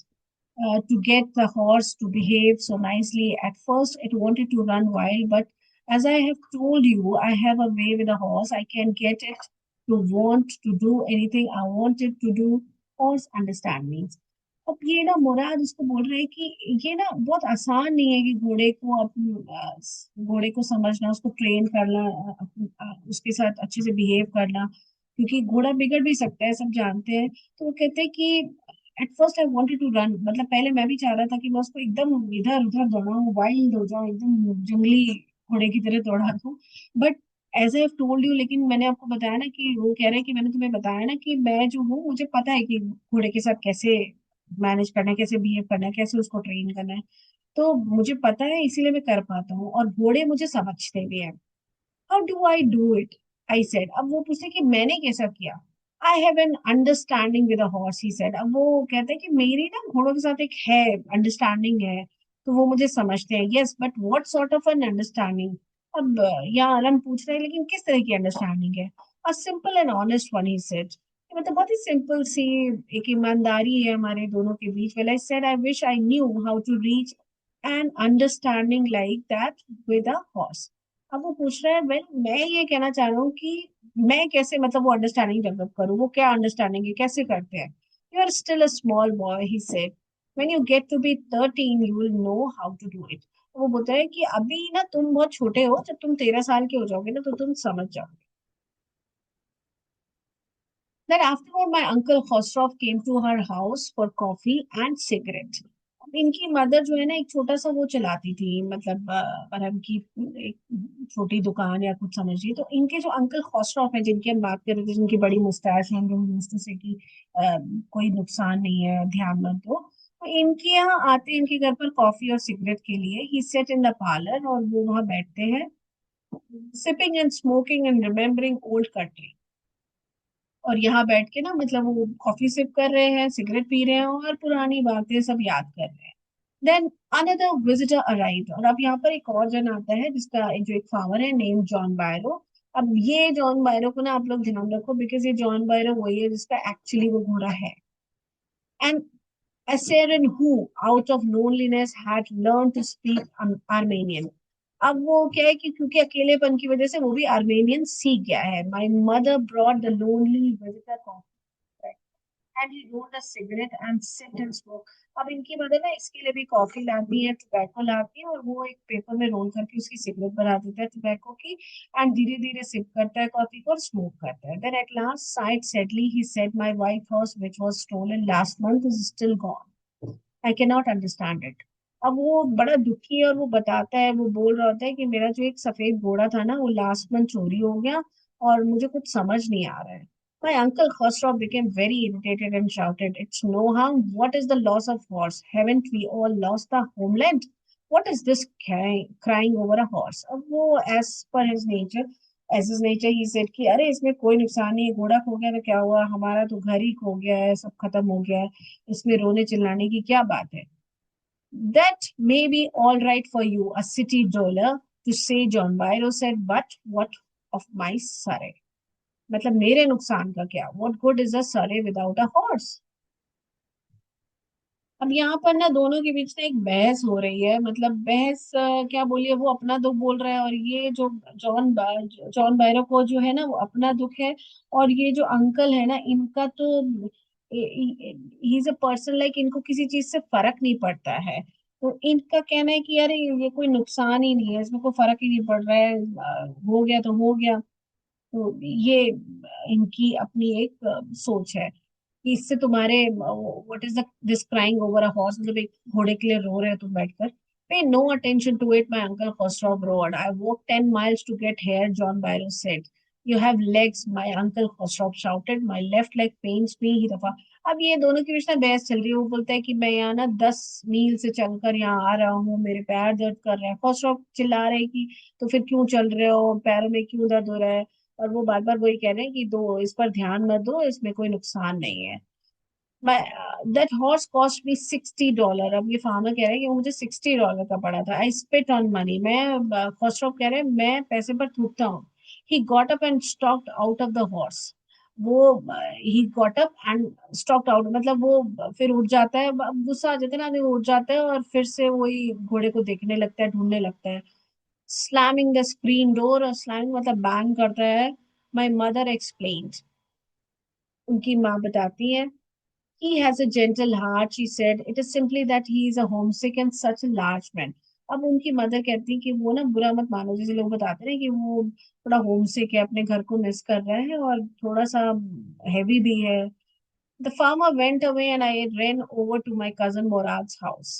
to get the horse to behave so nicely. At first, it wanted to run wild, but as I have told you, I have a way with a horse. I can get it to want to do anything I want it to do. Horse understand me. अब ये ना मुराद उसको बोल रहे हैं कि ये ना बहुत आसान नहीं है कि घोड़े को घोड़े को समझना, उसको ट्रेन करना, उसके साथ अच्छे से बिहेव करना, क्योंकि घोड़ा बिगड़ भी सकता है, सब जानते हैं। तो वो कहते हैं कि at first I wanted to run, मतलब पहले मैं भी चाह रहा था कि मैं उसको एकदम इधर उधर दौड़ाऊं, वाइल्ड हो जाऊं, एकदम जंगली घोड़े की तरह दौड़ा दूं। But as I told you, लेकिन मैंने आपको बताया ना कि वो कह रहे हैं कि मैंने तुम्हें बताया ना कि मैं जो हूँ मुझे पता है कि घोड़े के साथ कैसे मैनेज करना है, कैसे बिहेव करना है, कैसे उसको ट्रेन करना है। तो मुझे पता है, इसीलिए मैं कर पाता हूँ और घोड़े मुझे समझते भी हैं। How do I do it, I said. अब वो पूछते कि मैंने कैसा किया। I have an understanding with a horse, he said. अब वो कहते हैं कि मेरी ना घोड़ों के साथ एक है, अंडरस्टैंडिंग है, तो वो मुझे समझते हैं। Yes but what sort of an understanding. अब यहाँ आलम पूछ रहे हैं लेकिन किस तरह की अंडरस्टैंडिंग है। A simple and honest one, he said. मतलब बहुत ही सिंपल सी एक ईमानदारी है हमारे दोनों के बीच। Well I said I wish I knew how to reach an understanding like that with a horse. अब वो पूछ रहा है, वेल मैं ये कहना चाह रहा हूँ कि मैं कैसे, मतलब वो अंडरस्टैंडिंग डेवलप करूँ, वो क्या अंडरस्टैंडिंग है, कैसे करते हैं। You are still a small boy, he said. When you get to be 13 you will know how to do it. वो बोलता है कि अभी ना तुम बहुत छोटे हो, जब तुम 13 साल के हो जाओगे ना तो तुम समझ जाओगे। Then afterward, my uncle Khosrow came to her house for coffee and cigarette. अब इनकी मदर जो है ना एक छोटा सा वो चलाती थी, मतलब परम की एक छोटी दुकान या कुछ समझिए। तो इनके जो अंकल खौसरॉफ है जिनकी हम बात कर रहे थे, जिनकी बड़ी मुस्टैच है, जो यूज्ड से कि कोई नुकसान नहीं है, ध्यान मत दो, तो इनके यहाँ आते हैं इनके घर पर कॉफी और सिगरेट के लिए। ही सेट इन द पार्लर, और वो वहां बैठते हैं, sipping and smoking and remembering old country. और यहाँ बैठ के ना मतलब वो कॉफी सिप कर रहे हैं, सिगरेट पी रहे हैं और पुरानी बातें सब याद कर रहे हैं। देन अनदर विजिटर अराइव्ड, और अब यहाँ पर एक और जन आता है जिसका जो एक फार्मर है, नेम जॉन बायरो। अब ये जॉन बायरो को ना आप लोग ध्यान रखो, बिकॉज ये जॉन बायरो वही है जिसका एक्चुअली वो घोड़ा है। And Assyrian who, out of loneliness, had learned to speak Armenian. अब वो क्या है कि क्योंकि अकेलेपन की वजह से वो भी आर्मेनियन सीख गया है। My mother brought the lonely visitor coffee and he rolled a cigarette and sit and smoke. अब इनकी मदर ना इसके लिए भी कॉफी लाती है, टोबैको लाती है, और वो एक पेपर में रोल करके उसकी सिगरेट बना देता है टोबैको की, एंड धीरे धीरे सिप करता है कॉफी को और स्मोक करता है। Then at last sighed sadly he said, my white horse which was stolen last month is still gone. I can not understand it. अब वो बड़ा दुखी है और वो बताता है, वो बोल रहा होता है कि मेरा जो एक सफेद घोड़ा था ना वो लास्ट मंथ चोरी हो गया और मुझे कुछ समझ नहीं आ रहा है। My uncle Khosrow became very irritated and shouted, it's no harm. What is the loss of horse? Haven't we all lost the homeland? What is this crying over a horse? अब वो as per his nature, as his nature, he said कि अरे इसमें कोई नुकसान नहीं है, घोड़ा खो गया तो क्या हुआ, हमारा तो घर ही खो गया है, सब खत्म हो गया है, इसमें रोने चिल्लाने की क्या बात है। That may be all right for you, a city dweller, to say, John Byro said, but what of my Surrey? मतलब मेरे नुकसान का क्या, what good is a Surrey without a horse? अब यहाँ पर ना दोनों के बीच ना एक बहस हो रही है, मतलब बहस क्या बोलिए, वो अपना दुख बोल रहा है और ये जो जॉन बायरो को जो है ना वो अपना दुख है। और ये जो अंकल है ना इनका तो he is a person like, इनको किसी चीज से फर्क नहीं पड़ता है। तो इनका कहना है कि यार ये कोई नुकसान ही नहीं है, इसमें कोई फर्क ही नहीं पड़ रहा है, हो गया तो हो गया। तो ये इनकी अपनी एक सोच है। कि इससे तुम्हारे what is the this crying over a horse, मतलब एक घोड़े के लिए रो रहे हो तुम बैठकर. Pay no attention to it, my uncle Khosrow roared. I walked 10 miles to get here, John Byro said. You have legs, my uncle Khosrow shouted. My left leg pains me, ही दफा. अब ये दोनों के बीच में बहस चल रही है. वो बोलता है कि मैं यहाँ ना 10 मील से चलकर यहाँ आ रहा हूँ, मेरे पैर दर्द कर रहे हैं. Khosrow चिल्ला रहे हैं कि तो फिर क्यों चल रहे हो, पैरों में क्यों दर्द हो रहा है. और वो बार बार वही कह रहे हैं कि दो इस पर ध्यान मत दो, इसमें कोई नुकसान नहीं है. That horse cost me $60. अब ये फार्मर कह रहे हैं कि वो मुझे $60 का पड़ा था. आई स्पिट ऑन मनी. मैं खसरो कह रहे हैं मैं पैसे पर थूकता हूँ. He got up and stalked out of the horse. वो he got up and stalked out मतलब वो फिर उठ जाता है. अब गुस्सा आ जाता है ना आदमी, वो उठ जाता है और फिर से वही घोड़े को देखने लगता है, ढूंढने लगता है. स्लैमिंग द स्क्रीन डोर, और स्लैमिंग मतलब बैंग करता है. My mother explained. उनकी माँ बताती है. He has a gentle heart, she said. It is simply that he is a homesick and such a large man. अब उनकी मदर कहती है कि वो ना बुरा मत मानो, जैसे लोग बताते हैं कि वो थोड़ा होमसिक है, अपने घर को मिस कर रहा है और थोड़ा सा हैवी भी है. The farmer went away and I ran over to my cousin Murad's house.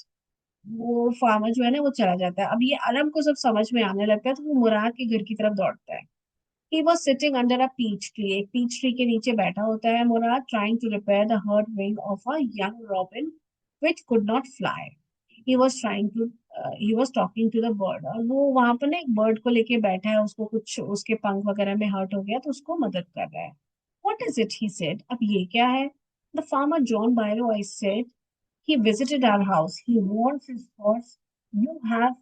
वो फार्मर जो है ना वो चला जाता है. अब ये अरब को सब समझ में आने लगता है तो वो मुराद के घर की तरफ दौड़ता है. He was sitting under a peach tree. एक peach tree के नीचे बैठा होता है मुराद, trying to repair the hurt wing of a young robin which could not fly. He was talking to the bird. और वो वहां पर ना एक बर्ड को लेके बैठा है, उसको कुछ उसके पंख वगैरह में हर्ट हो गया तो उसको मदद कर रहा है. What is it? He said. अब ये क्या है? The farmer John Byro, I said. He visited our house. He wants his horse. You have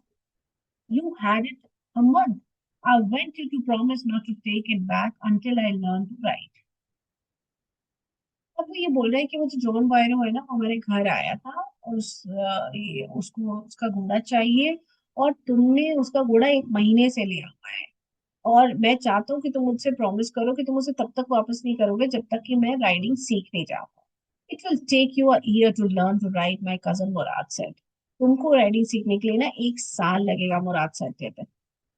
you had it a month. I went you to promise not to take it back until I learned to ride. अब वो ये बोल रहा है कि वो जो जॉन बायरो है ना वो हमारे घर आया था और उसको उसका घोड़ा चाहिए, और तुमने उसका घोड़ा 1 महीने से लिया हुआ है. और मैं चाहता हूँ कि तुम मुझसे प्रॉमिस करो कि तुम उसे तब तक वापस नहीं करोगे जब तक कि मैं राइडिंग सीख नहीं जाऊंगा. It will take you a year to learn to ride, my cousin Murad said. तुमको राइडिंग सीखने के लिए ना 1 साल लगेगा, मुराद सेड कहते हैं.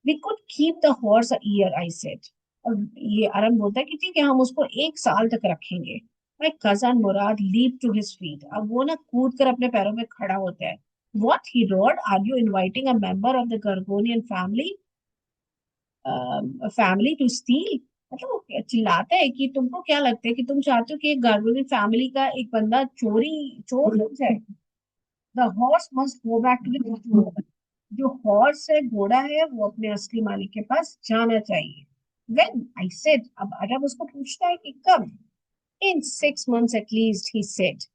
We could keep the horse a year, I said. और ये अरन बोलता है कि ठीक है हम उसको 1 साल तक रखेंगे. My cousin Murad leaped to his feet. अब वो ना कूद कर अपने पैरों में खड़ा होता है. What, he roared, are you inviting a member of the Gargonian family to steal? मतलब वो चिल्लाता है कि तुमको क्या लगता है कि तुम चाहते हो कि एक गार्गोनियन फैमिली का एक बंदा चोर हो जाए. The horse must go back to the. जो हॉर्स है, घोड़ा है, वो अपने असली मालिक के पास जाना चाहिए. When, I said. अब अरब उसको पूछता है कि कब. In 6 months at least, he said.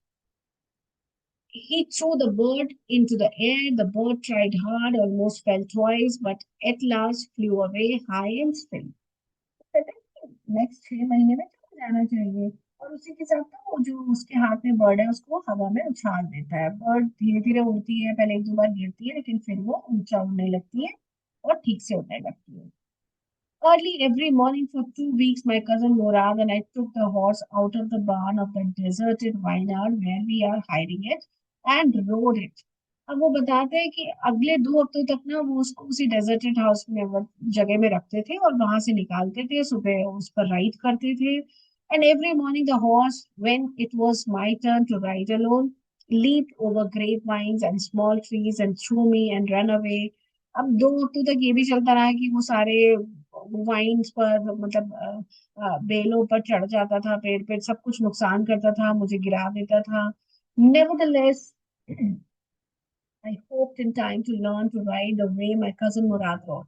He threw the bird into the air. The bird tried hard, almost fell twice, but at last flew away high and still. Next 6 महीने में चला जाना चाहिए. और उसी के साथ ना वो जो उसके हाथ में बर्ड है उसको हवा में उछाल देता है. बर्ड धीरे धीरे उड़ती है, पहले 1 2 बार गिरती है लेकिन फिर वो ऊंचा उड़ने लगती है और ठीक से उड़ने लगती है. Early every morning for 2 weeks, my cousin Murad and I took the horse out of the barn of the deserted vineyard where we are hiding it and rode it. अब वो बताते हैं कि अगले 2 हफ्तों तक ना वो उसको उसी डेजर्टेड हाउस में जगह में रखते थे और वहां से निकालते थे, सुबह उस पर राइड करते थे. And every morning the horse, when it was my turn to ride alone, leaped over grapevines and small trees and threw me and ran away. अब 2 हफ्तों तक ये भी चलता रहा कि वो सारे वाइन्स पर मतलब बेलों पर चढ़ जाता था, पेड़ पे सब कुछ नुकसान करता था, मुझे गिरा देता था. Nevertheless, I hoped in time to learn to ride the way my cousin Murad rode.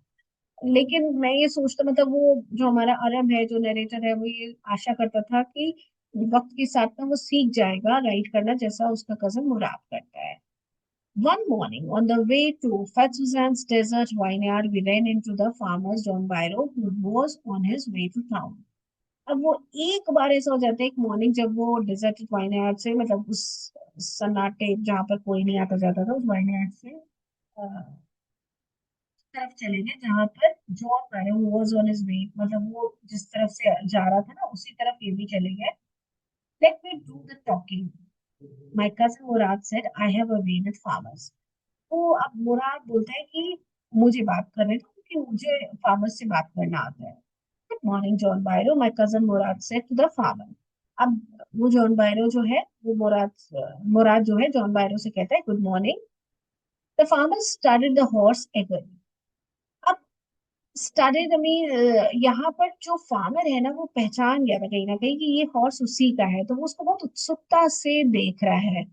लेकिन मैं ये सोचता मतलब वो जो हमारा अरब है, जो नरेटर है, वो ये आशा करता था कि वक्त के साथ में वो सीख जाएगा राइड करना जैसा उसका कजन मुराद करता है. One morning, on the way to Fatuzan's desert vineyard, we ran into the farmer's John Byro, who was on his way to town. अब वो एक बार ऐसा हो जाता है, एक मॉर्निंग जब वो डेजर्ट वाइनयार्ड से मतलब उस सन्नाटे जहाँ पर कोई नहीं आता जाता था, उस वाइनयार्ड से तरफ चले गए जहाँ पर John Byro was on his way, मतलब वो जिस तरफ से जा रहा था ना उसी तरफ ये भी चले गए. Let me do the talking, my cousin Murad said. I have a way with farmers. तो अब मुराद बोलता है कि मुझे बात करने दो क्योंकि मुझे फार्मर से बात करना आता है. Good morning John Byro, my cousin Murad said to the farmer. अब वो जॉन बायरो जो है वो मुराद जो है जॉन बायरो से कहता है, good morning. The farmer started the horse eagerly. अब स्टार्टेड मीन यहाँ पर जो फार्मर है ना वो पहचान गया था कहीं ना कहीं कि ये हॉर्स उसी का है, तो वो उसको बहुत उत्सुकता से देख रहा है।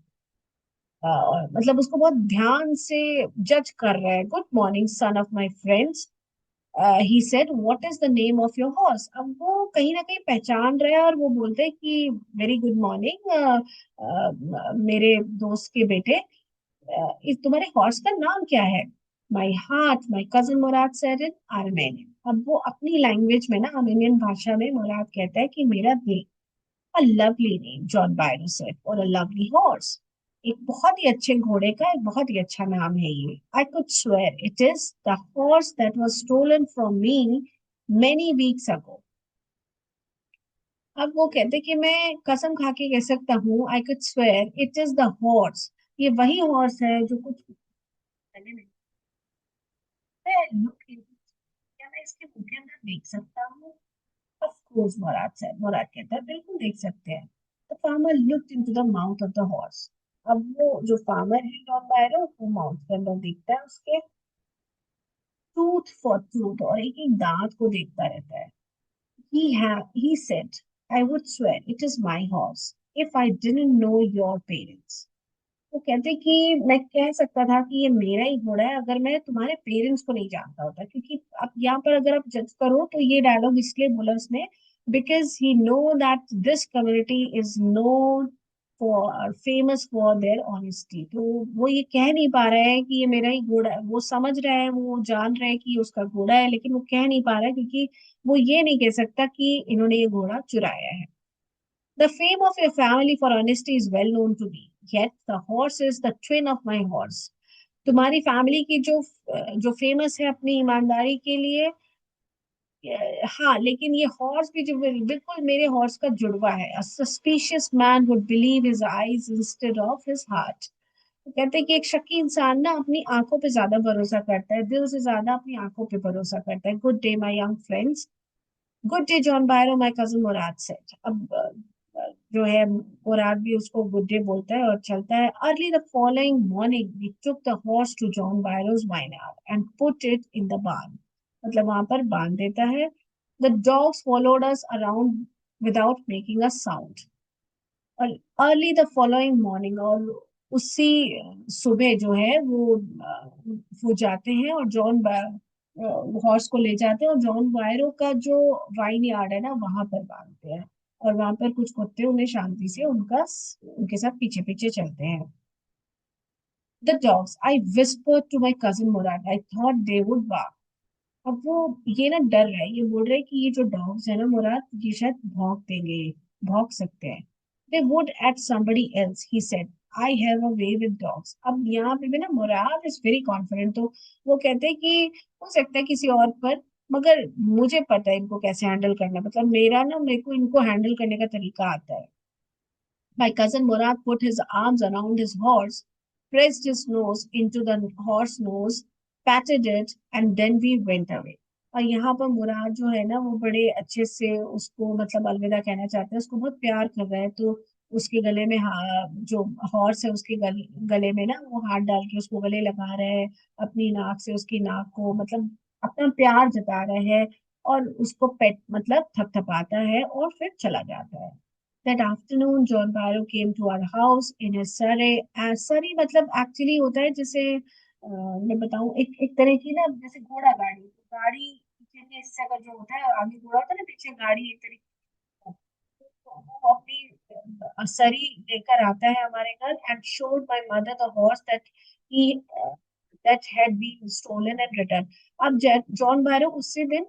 और मतलब उसको बहुत ध्यान से जज कर रहा है। Good morning son of my friends, he said, what is the name of your horse. अब वो कहीं ना कहीं पहचान रहा है और वो बोलते हैं कि वेरी गुड मॉर्निंग मेरे दोस्त के बेटे, इस तुम्हारे हॉर्स का नाम क्या है। My heart, my cousin Murad said in Armenian. अब वो अपनी लैंग्वेज में ना, आर्मेनियन भाषा में मुराद कहता है कि मेरा दिल। A lovely name, John बायरो said, और अ लवली हॉर्स। एक बहुत ही अच्छे घोड़े का एक बहुत ही अच्छा नाम है ये। I could swear it is the horse that was stolen from me many weeks ago. अब वो कहते कि मैं कसम खा के कह सकता हूँ, आई could swear it is the horse, ये वही हॉर्स है जो कुछ पहले नहीं। लुक, क्या मैं इसके मुंह के अंदर देख सकता हूँ? ऑफ कोर्स, मुराद कहता है, बिल्कुल देख सकते हैं। The farmer looked into the mouth of the horse. अब वो जो फार्मर है जॉन बायरो, वो माउथ के अंदर देखता है उसके, टूथ फॉर टूथ, और एक एक दांत को देखता रहता है। He said, I would swear it is my horse if I didn't know your parents. वो कहते कि मैं कह सकता था कि ये मेरा ही घोड़ा है अगर मैं तुम्हारे पेरेंट्स को नहीं जानता होता। क्योंकि अब यहाँ पर अगर आप जज करो तो ये डायलॉग इसलिए बोला उसने, because he know that this community is known for famous for their honesty. तो वो ये कह नहीं पा रहा है कि ये मेरा ही घोड़ा है। वो समझ रहा है, वो जान रहा है कि ये उसका घोड़ा है, लेकिन वो कह नहीं पा रहा है क्योंकि वो ये नहीं कह सकता कि इन्होंने ये घोड़ा चुराया है। The fame of your family for honesty is well known to me. Yet the horse is the twin of my horse. तुम्हारी फैमिली की जो फेमस है अपनी ईमानदारी के लिए, हाँ, लेकिन ये हॉर्स भी जो बिल्कुल मेरे हॉर्स का जुड़वा है। A suspicious man would believe his eyes instead of his heart. तो कहते हैं कि एक शक्की इंसान ना अपनी आंखों पे ज्यादा भरोसा करता है, दिल से ज्यादा अपनी आंखों पे भरोसा करता है। Good day my young friends, good day John Byro, my cousin Murad said. अब जो है मुराद भी उसको गुड डे बोलता है और चलता है। Early the following morning we took the horse to John Byro's vineyard and put it in the barn. मतलब वहां पर बांध देता है। The dogs followed us around without making a sound. और अर्ली द फॉलोइंग मॉर्निंग, और उसी सुबह जो है वो जाते हैं और हॉर्स को ले जाते हैं और जॉन बायरो का जो वाइन यार्ड है ना वहां पर बांधते हैं। और वहां पर कुछ कुत्ते उन्हें शांति से उनके साथ पीछे पीछे चलते हैं। The dogs, I whispered to my cousin Murad, I thought they would bark. अब वो ये ना डर रहा है, ये बोल रहा है कि ये जो डॉग्स है ना मुराद, ये शायद भौंक देंगे, भौंक सकते हैं। They would eight somebody else, he said. I have a way with dogs. अब यहाँ पे भी ना मुराद इज वेरी कॉन्फिडेंट, तो वो कहते हैं कि हो सकता है किसी और पर, मगर मुझे पता है इनको कैसे हैंडल करना है। मतलब मेरे को इनको हैंडल करने का तरीका आता है। My cousin Murad put his arms around his horse, pressed his nose into the horse nose, patted it, and then we went away. और यहाँ पर मुराद जो है ना वो बड़े अच्छे से उसको मतलब अलविदा कहना चाहते हैं, उसको बहुत प्यार कर रहा है। तो उसके गले में जो हॉर्स है उसके गले में ना वो हाथ डाल के उसको गले लगा रहा है, अपनी नाक से उसकी नाक को मतलब अपना प्यार जता रहा है, और उसको पेट मतलब थपथपाता है और फिर चला जाता है। That afternoon, John Barrow came to our house in his surrey. Surrey मतलब एक्चुअली होता है जैसे मैं बताऊं, एक एक तरह की ना जैसे घोड़ा गाड़ी, तो गाड़ी पीछे के हिस्से का जो होता है, आगे घोड़ा होता है ना, पीछे गाड़ी, एक तरीके की। तो वो अपनी सरी लेकर आता है हमारे घर and showed my mother the horse he that had been stolen and returned. अब जॉन बारो उसी दिन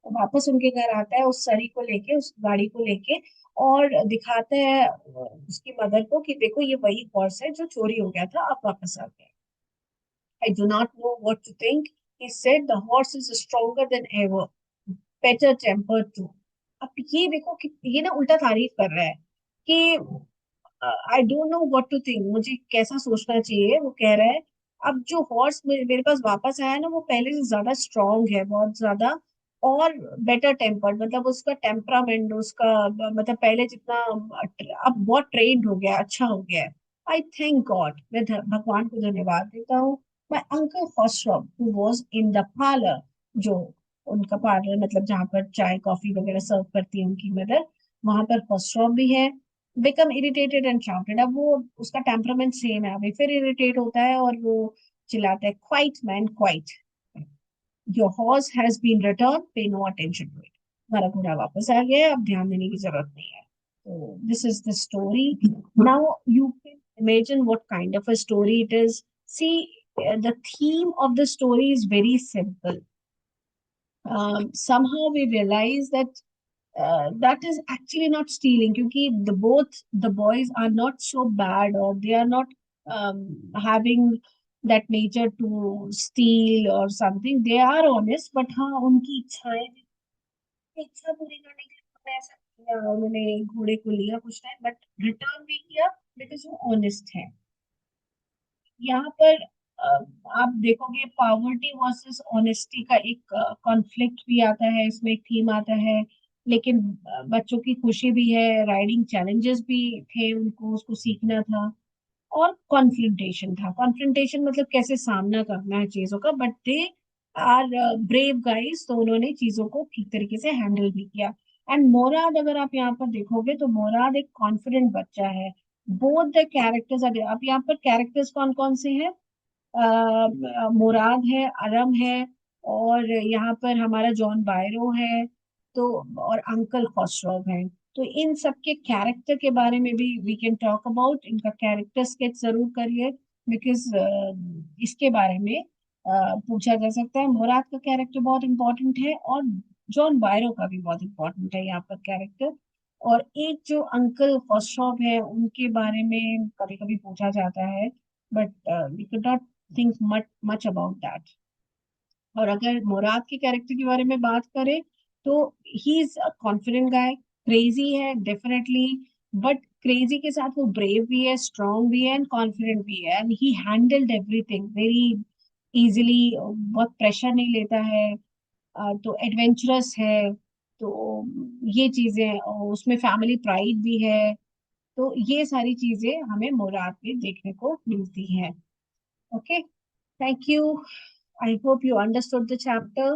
वापस उनके घर आता है उस सरी को लेके, उस गाड़ी को लेके, और दिखाता है उसकी मदर को कि देखो ये वही हॉर्स है जो चोरी हो गया था, अब वापस आ गया। I do not know what to think, he said, the horse is stronger than ever, better tempered too. अब ये देखो कि ये ना उल्टा तारीफ कर रहा है कि I don't know what to think, मुझे कैसा सोचना चाहिए। वो कह रहा है अब जो हॉर्स मेरे पास वापस आया ना वो पहले से ज्यादा स्ट्रांग है, बहुत ज्यादा और बेटर टेम्पर्ड, मतलब उसका टेम्परामेंट, उसका मतलब पहले जितना अब बहुत ट्रेंड हो गया, अच्छा हो गया है। आई थैंक गॉड, मैं भगवान को धन्यवाद देता हूँ। My uncle Khosrow who was in the parlor, जो उनका पार्लर मतलब जहाँ पर चाय कॉफी वगैरह सर्व करती है उनकी मदर, वहां पर Khosrow भी है, बिकम इरिटेटेड एंड शाउटेड। अब वो उसका टेम्परामेंट सेम है, अभी फिर इरिटेट होता है और वो चिल्लाता है, quiet man quiet, your horse has been return, pay no attention to it. हमारा घोड़ा वापस आ गया है, अब ध्यान देने की जरूरत नहीं है। तो this is the story. Now you can imagine what kind of a story it is. See, the theme of the story is very simple. Somehow we realize that that is actually not stealing, क्योंकि both the boys are not so bad, or they are not having that nature to steal or something. They are honest, but हाँ उनकी इच्छाएं, इच्छा पूरी करने के लिए उन्होंने ऐसा किया, उन्होंने घोड़े को लिया कुछ टाइम, बट रिटर्न भी किया बिकॉज वो ऑनेस्ट है। यहाँ पर आप देखोगे पावर्टी वर्सेस ऑनेस्टी का एक कॉन्फ्लिक्ट भी आता है, इसमें एक थीम आता है। लेकिन बच्चों की खुशी भी है, राइडिंग चैलेंजेस भी थे, उनको उसको सीखना था। और कॉन्फ्रंटेशन था, कॉन्फ्रंटेशन मतलब कैसे सामना करना है चीजों का, but they are brave guys, तो उन्होंने चीजों को ठीक तरीके से हैंडल भी किया। एंड मोराद, अगर आप यहाँ पर देखोगे तो मोराद एक कॉन्फिडेंट बच्चा है। बोथ द कैरेक्टर्स, अब यहाँ पर कैरेक्टर्स कौन कौन से हैं? मुराद है, अरम है, और यहाँ पर हमारा जॉन बायरो है, तो और अंकल Khosrow है। तो इन सब के कैरेक्टर के बारे में भी वी कैन टॉक अबाउट, इनका कैरेक्टर स्केच जरूर करिए, बिकॉज इसके बारे में पूछा जा सकता है। मुराद का कैरेक्टर बहुत इंपॉर्टेंट है, और जॉन बायरो का भी बहुत इंपॉर्टेंट है यहाँ पर कैरेक्टर। और एक जो अंकल Khosrow है उनके बारे में कभी कभी पूछा जाता है, but we could not think much about that. और अगर मुराद के कैरेक्टर के बारे में बात करें, तो he is a confident guy, crazy है डेफिनेटली, बट क्रेजी के साथ वो ब्रेव भी है, स्ट्रांग भी है, एंड कॉन्फिडेंट भी है, and he handled everything very easily, बहुत प्रेशर नहीं लेता है। तो एडवेंचरस है। तो ये चीजें, और उसमें फैमिली प्राइड भी है। तो ये सारी चीजें हमें मुराद में देखने को मिलती हैं। Okay, thank you. I hope you understood the chapter.